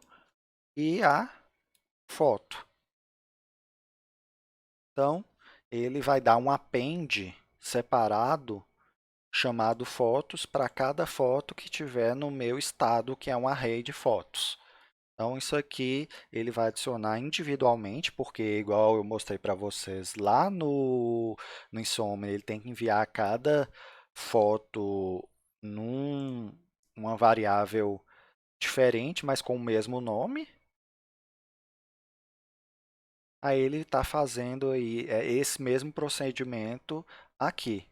e a foto. Então, ele vai dar um append separado chamado fotos para cada foto que tiver no meu estado, que é um array de fotos. Então, isso aqui ele vai adicionar individualmente, porque igual eu mostrei para vocês lá no Insomnia, ele tem que enviar cada foto uma variável diferente, mas com o mesmo nome. Aí ele está fazendo aí, esse mesmo procedimento aqui.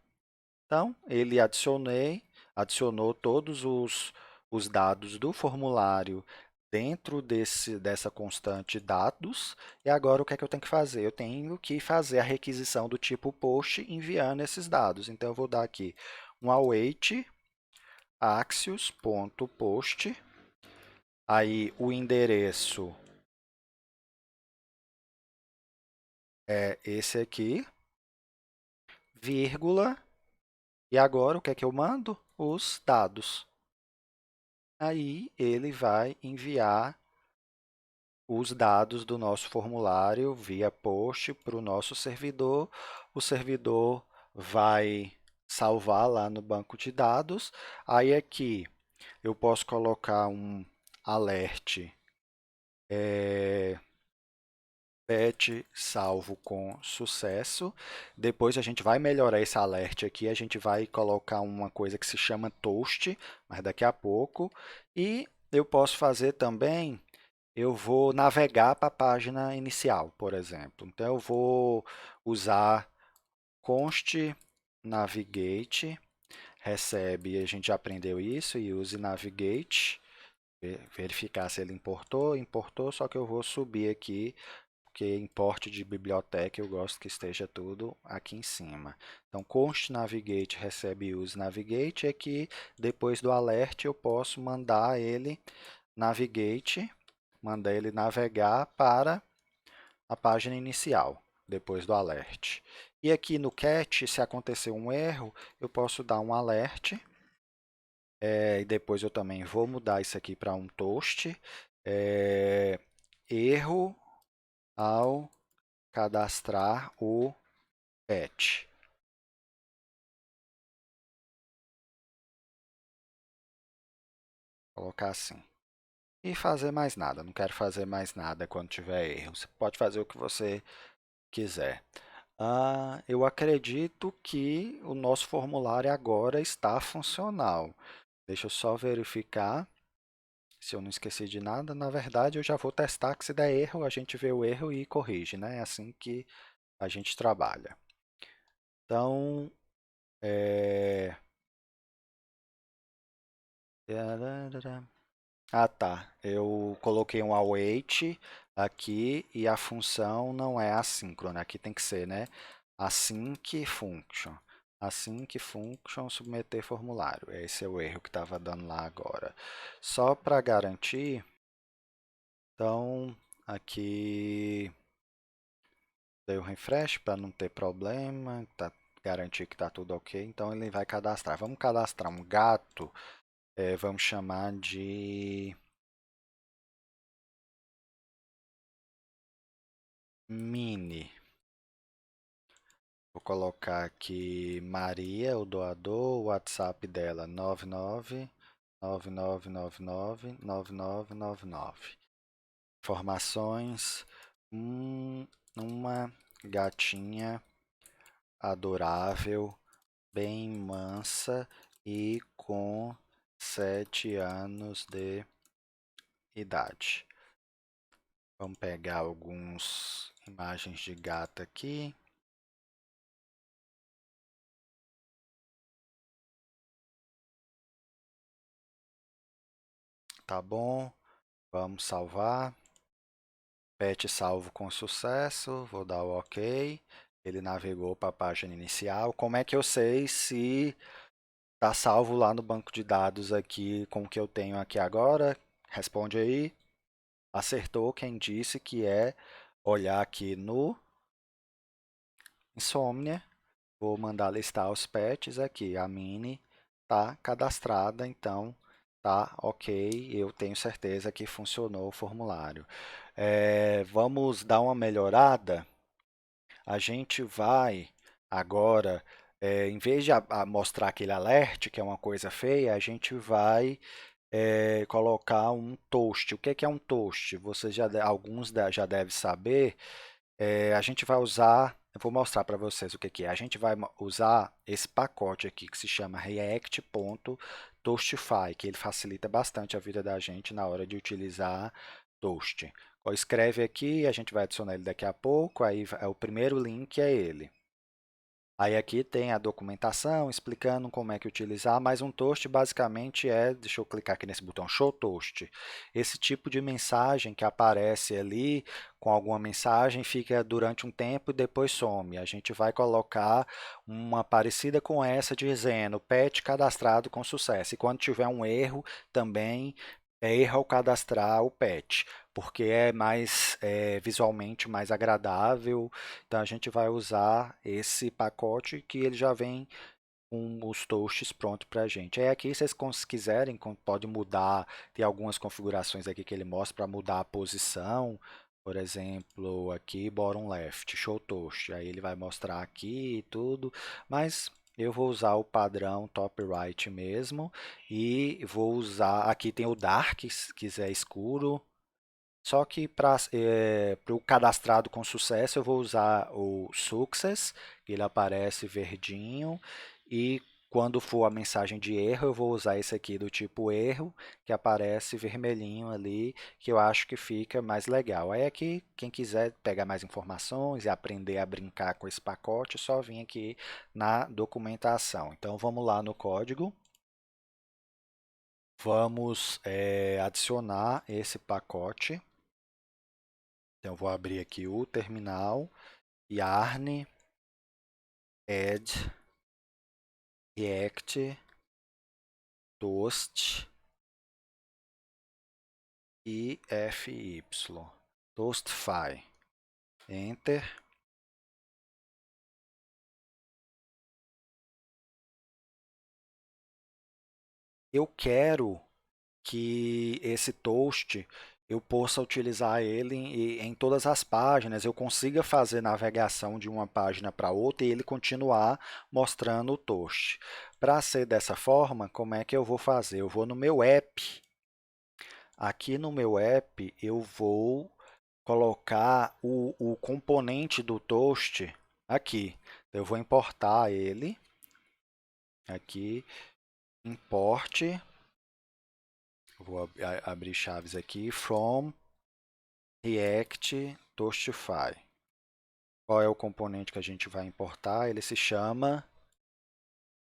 Então, ele adicionou todos os dados do formulário dentro dessa constante dados, e agora o que é que eu tenho que fazer? Eu tenho que fazer a requisição do tipo post enviando esses dados. Então, eu vou dar aqui um await axios.post, aí o endereço é esse aqui, vírgula, e agora o que é que eu mando? Os dados. Aí ele vai enviar os dados do nosso formulário via post para o nosso servidor. O servidor vai salvar lá no banco de dados. Aí aqui eu posso colocar um alert pet salvo com sucesso. Depois a gente vai melhorar esse alert aqui, a gente vai colocar uma coisa que se chama toast, mas daqui a pouco. E eu posso fazer também, eu vou navegar para a página inicial, por exemplo. Então eu vou usar const navigate, recebe, a gente já aprendeu isso, e use navigate, verificar se ele importou, importou, só que eu vou subir aqui porque importe de biblioteca eu gosto que esteja tudo aqui em cima. Então, const navigate recebe use navigate, e aqui depois do alert eu posso mandar ele navigate, mandar ele navegar para a página inicial, depois do alert. E aqui no catch, se acontecer um erro, eu posso dar um alert, e depois eu também vou mudar isso aqui para um toast, erro ao cadastrar o pet. Colocar assim. E fazer mais nada. Não quero fazer mais nada quando tiver erro. Você pode fazer o que você quiser. Eu acredito que o nosso formulário agora está funcional. Deixa eu só verificar se eu não esqueci de nada. Na verdade, eu já vou testar que se der erro, a gente vê o erro e corrige, né? É assim que a gente trabalha. Então, é... Ah, tá. Eu coloquei um await aqui e a função não é assíncrona. Aqui tem que ser, né? Async function. Async function submeter formulário. Esse é o erro que estava dando lá agora. Só para garantir, então aqui dei o refresh para não ter problema, garantir que está tudo ok. Então ele vai cadastrar. Vamos cadastrar um gato, vamos chamar de Mini. Vou colocar aqui Maria, o doador, o WhatsApp dela 99 Informações, uma gatinha adorável, bem mansa e com 7 anos de idade. Vamos pegar algumas imagens de gato aqui. Tá bom, vamos salvar. Pet salvo com sucesso, vou dar o OK. Ele navegou para a página inicial. Como é que eu sei se está salvo lá no banco de dados aqui com o que eu tenho aqui agora? Responde aí. Acertou quem disse que é olhar aqui no Insomnia. Vou mandar listar os pets aqui. A Mini está cadastrada, então tá ok. Eu tenho certeza que funcionou o formulário. Vamos dar uma melhorada. A gente vai agora, em vez de mostrar aquele alert, que é uma coisa feia, a gente vai colocar um toast. O que é um toast? Vocês alguns já devem saber. A gente vai usar, eu vou mostrar para vocês o que é. A gente vai usar esse pacote aqui que se chama react.toastify, que ele facilita bastante a vida da gente na hora de utilizar Toast. Escreve aqui, a gente vai adicionar ele daqui a pouco, aí o primeiro link é ele. Aí aqui tem a documentação explicando como é que utilizar, mas um toast basicamente deixa eu clicar aqui nesse botão Show Toast. Esse tipo de mensagem que aparece ali com alguma mensagem fica durante um tempo e depois some. A gente vai colocar uma parecida com essa dizendo pet cadastrado com sucesso. E quando tiver um erro também erra ao cadastrar o pet, porque é mais visualmente mais agradável. Então a gente vai usar esse pacote que ele já vem com os toasts pronto para a gente. Aí aqui, se vocês quiserem, pode mudar, tem algumas configurações aqui que ele mostra para mudar a posição. Por exemplo, aqui, bottom left, show toast. Aí ele vai mostrar aqui e tudo, mas eu vou usar o padrão top right mesmo. E vou usar, aqui tem o dark, se quiser escuro, só que para o cadastrado com sucesso eu vou usar o Success, que ele aparece verdinho, e quando for a mensagem de erro eu vou usar esse aqui do tipo erro, que aparece vermelhinho ali, que eu acho que fica mais legal. Aí aqui, quem quiser pegar mais informações e aprender a brincar com esse pacote, é só vir aqui na documentação. Então vamos lá no código. Vamos adicionar esse pacote. Então, eu vou abrir aqui o terminal, yarn, add, react, toast e fy, toastfy. Enter. Eu quero que esse toast eu possa utilizar ele em todas as páginas, eu consiga fazer navegação de uma página para outra e ele continuar mostrando o toast. Para ser dessa forma, como é que eu vou fazer? Eu vou no meu app. Aqui no meu app, eu vou colocar o componente do toast aqui. Eu vou importar ele aqui, import. Vou abrir chaves aqui, from React Toastify. Qual é o componente que a gente vai importar? Ele se chama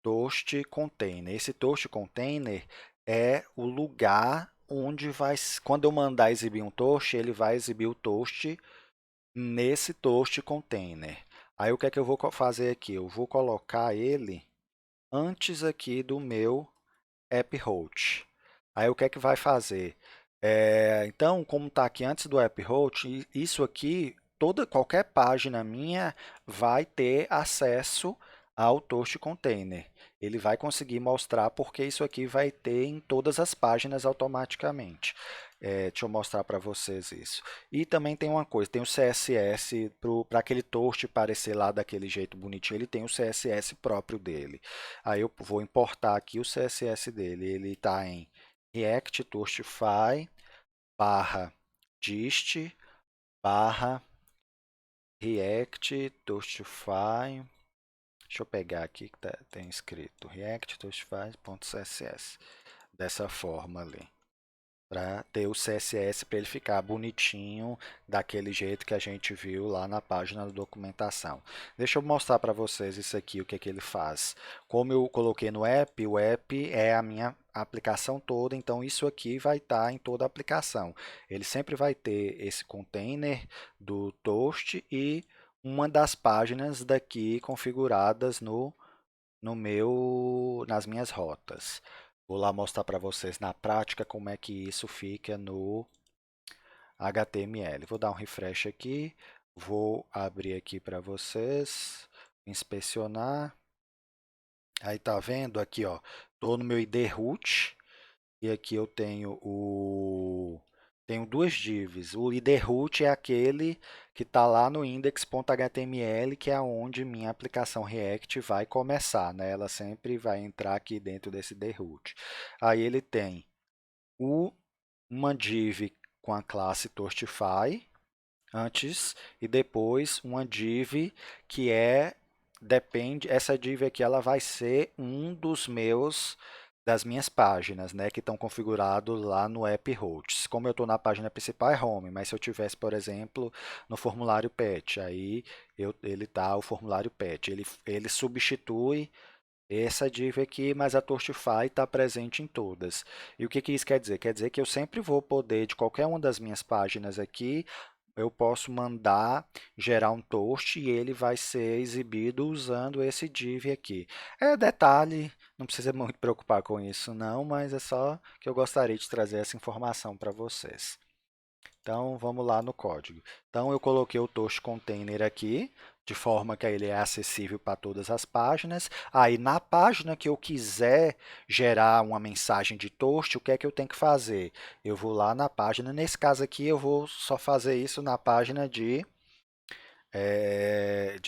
Toast Container. Esse Toast Container é o lugar onde vai, quando eu mandar exibir um toast, ele vai exibir o toast nesse Toast Container. Aí o que é que eu vou fazer aqui? Eu vou colocar ele antes aqui do meu app host. Aí o que é que vai fazer? Então, como está aqui antes do app host, isso aqui, qualquer página minha vai ter acesso ao Toast Container. Ele vai conseguir mostrar porque isso aqui vai ter em todas as páginas automaticamente. Deixa eu mostrar para vocês isso. E também tem uma coisa, tem o CSS, para aquele toast parecer lá daquele jeito bonitinho, ele tem o CSS próprio dele. Aí eu vou importar aqui o CSS dele, ele está em React Toastify barra dist barra React Toastify. Deixa eu pegar aqui que tem escrito React Toastify.css. Dessa forma ali. Para ter o CSS para ele ficar bonitinho, daquele jeito que a gente viu lá na página da documentação. Deixa eu mostrar para vocês isso aqui, o que, que ele faz. Como eu coloquei no app, o app é a minha aplicação toda, então isso aqui vai estar em toda a aplicação. Ele sempre vai ter esse container do Toast e uma das páginas daqui configuradas nas minhas rotas. Vou lá mostrar para vocês na prática como é que isso fica no HTML. Vou dar um refresh aqui, vou abrir aqui para vocês, inspecionar. Aí tá vendo aqui, ó, tô no meu ID root e aqui eu tenho duas divs. O ID root é aquele que está lá no index.html, que é onde minha aplicação React vai começar, né? Ela sempre vai entrar aqui dentro desse ID root. Aí ele tem uma div com a classe Toastify antes e depois uma div que essa div aqui ela vai ser um das minhas páginas, né, que estão configurados lá no app hosts. Como eu estou na página principal é home, mas se eu tivesse, por exemplo, no formulário pet, aí ele dá o formulário pet. Ele substitui essa div aqui, mas a Toastify está presente em todas. E o que, que isso quer dizer? Quer dizer que eu sempre vou poder, de qualquer uma das minhas páginas aqui, eu posso mandar gerar um toast e ele vai ser exibido usando esse div aqui. É detalhe, não precisa muito preocupar com isso não, mas é só que eu gostaria de trazer essa informação para vocês. Então, vamos lá no código. Então, eu coloquei o Toast Container aqui, de forma que ele é acessível para todas as páginas. Aí, na página que eu quiser gerar uma mensagem de toast, o que é que eu tenho que fazer? Eu vou lá na página, nesse caso aqui, eu vou só fazer isso na página de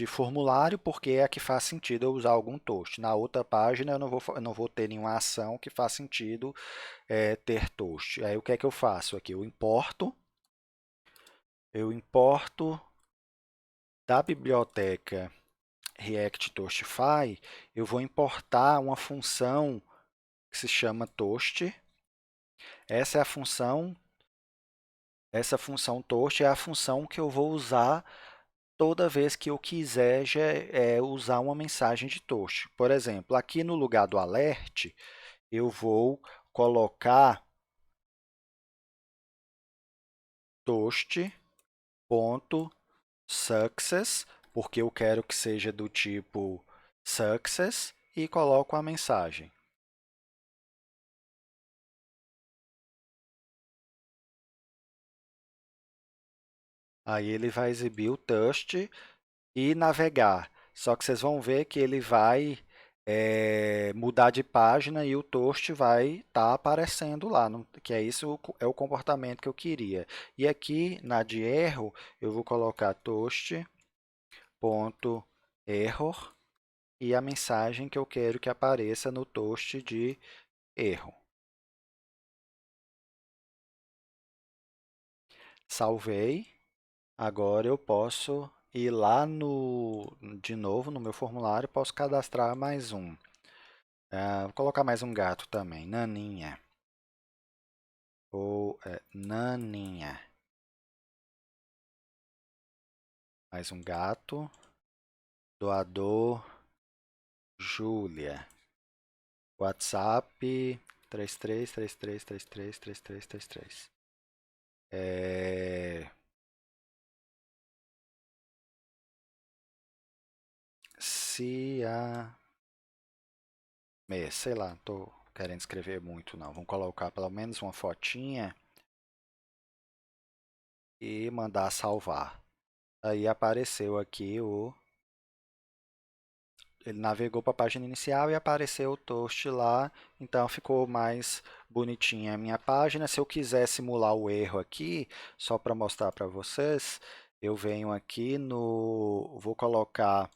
formulário, porque é a que faz sentido eu usar algum toast. Na outra página, eu não vou ter nenhuma ação que faz sentido ter toast. Aí, o que é que eu faço aqui? Eu importo da biblioteca React Toastify, eu vou importar uma função que se chama toast. Essa é a função, essa função toast é a função que eu vou usar toda vez que eu quiser usar uma mensagem de toast. Por exemplo, aqui no lugar do alert, eu vou colocar toast.success, porque eu quero que seja do tipo success, e coloco a mensagem. Aí ele vai exibir o Toast e navegar. Só que vocês vão ver que ele vai mudar de página e o Toast vai estar aparecendo lá, que é isso é o comportamento que eu queria. E aqui na de erro, eu vou colocar toast.error e a mensagem que eu quero que apareça no Toast de erro. Salvei. Agora eu posso ir lá de novo no meu formulário, posso cadastrar mais um. Vou colocar mais um gato também, Naninha. ou Naninha. Mais um gato. Doador Júlia. WhatsApp 3333333333. Se a sei lá, não tô querendo escrever muito não. Vamos colocar pelo menos uma fotinha e mandar salvar. Aí apareceu aqui ele navegou para a página inicial e apareceu o toast lá, então ficou mais bonitinha a minha página. Se eu quiser simular o erro aqui, só para mostrar para vocês, eu venho aqui vou colocar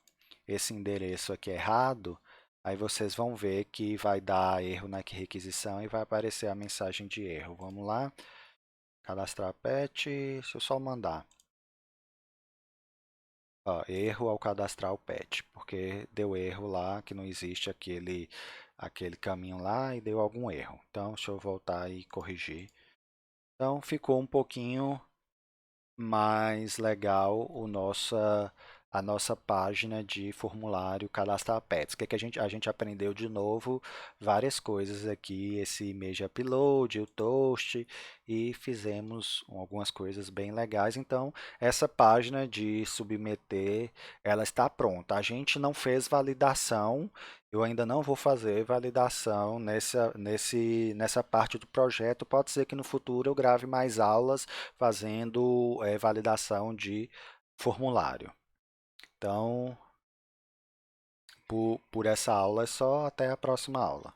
esse endereço aqui errado, aí vocês vão ver que vai dar erro na requisição e vai aparecer a mensagem de erro. Vamos lá, cadastrar pet, deixa eu só mandar. Ó, erro ao cadastrar o pet, porque deu erro lá, que não existe aquele caminho lá e deu algum erro. Então, deixa eu voltar e corrigir. Então, ficou um pouquinho mais legal a nossa página de formulário cadastrar pets. O que, que a gente aprendeu de novo várias coisas aqui esse mês de upload, o toast e fizemos algumas coisas bem legais. Então, essa página de submeter, ela está pronta. A gente não fez validação. Eu ainda não vou fazer validação nessa parte do projeto. Pode ser que no futuro eu grave mais aulas fazendo validação de formulário. Então, por essa aula é só até a próxima aula.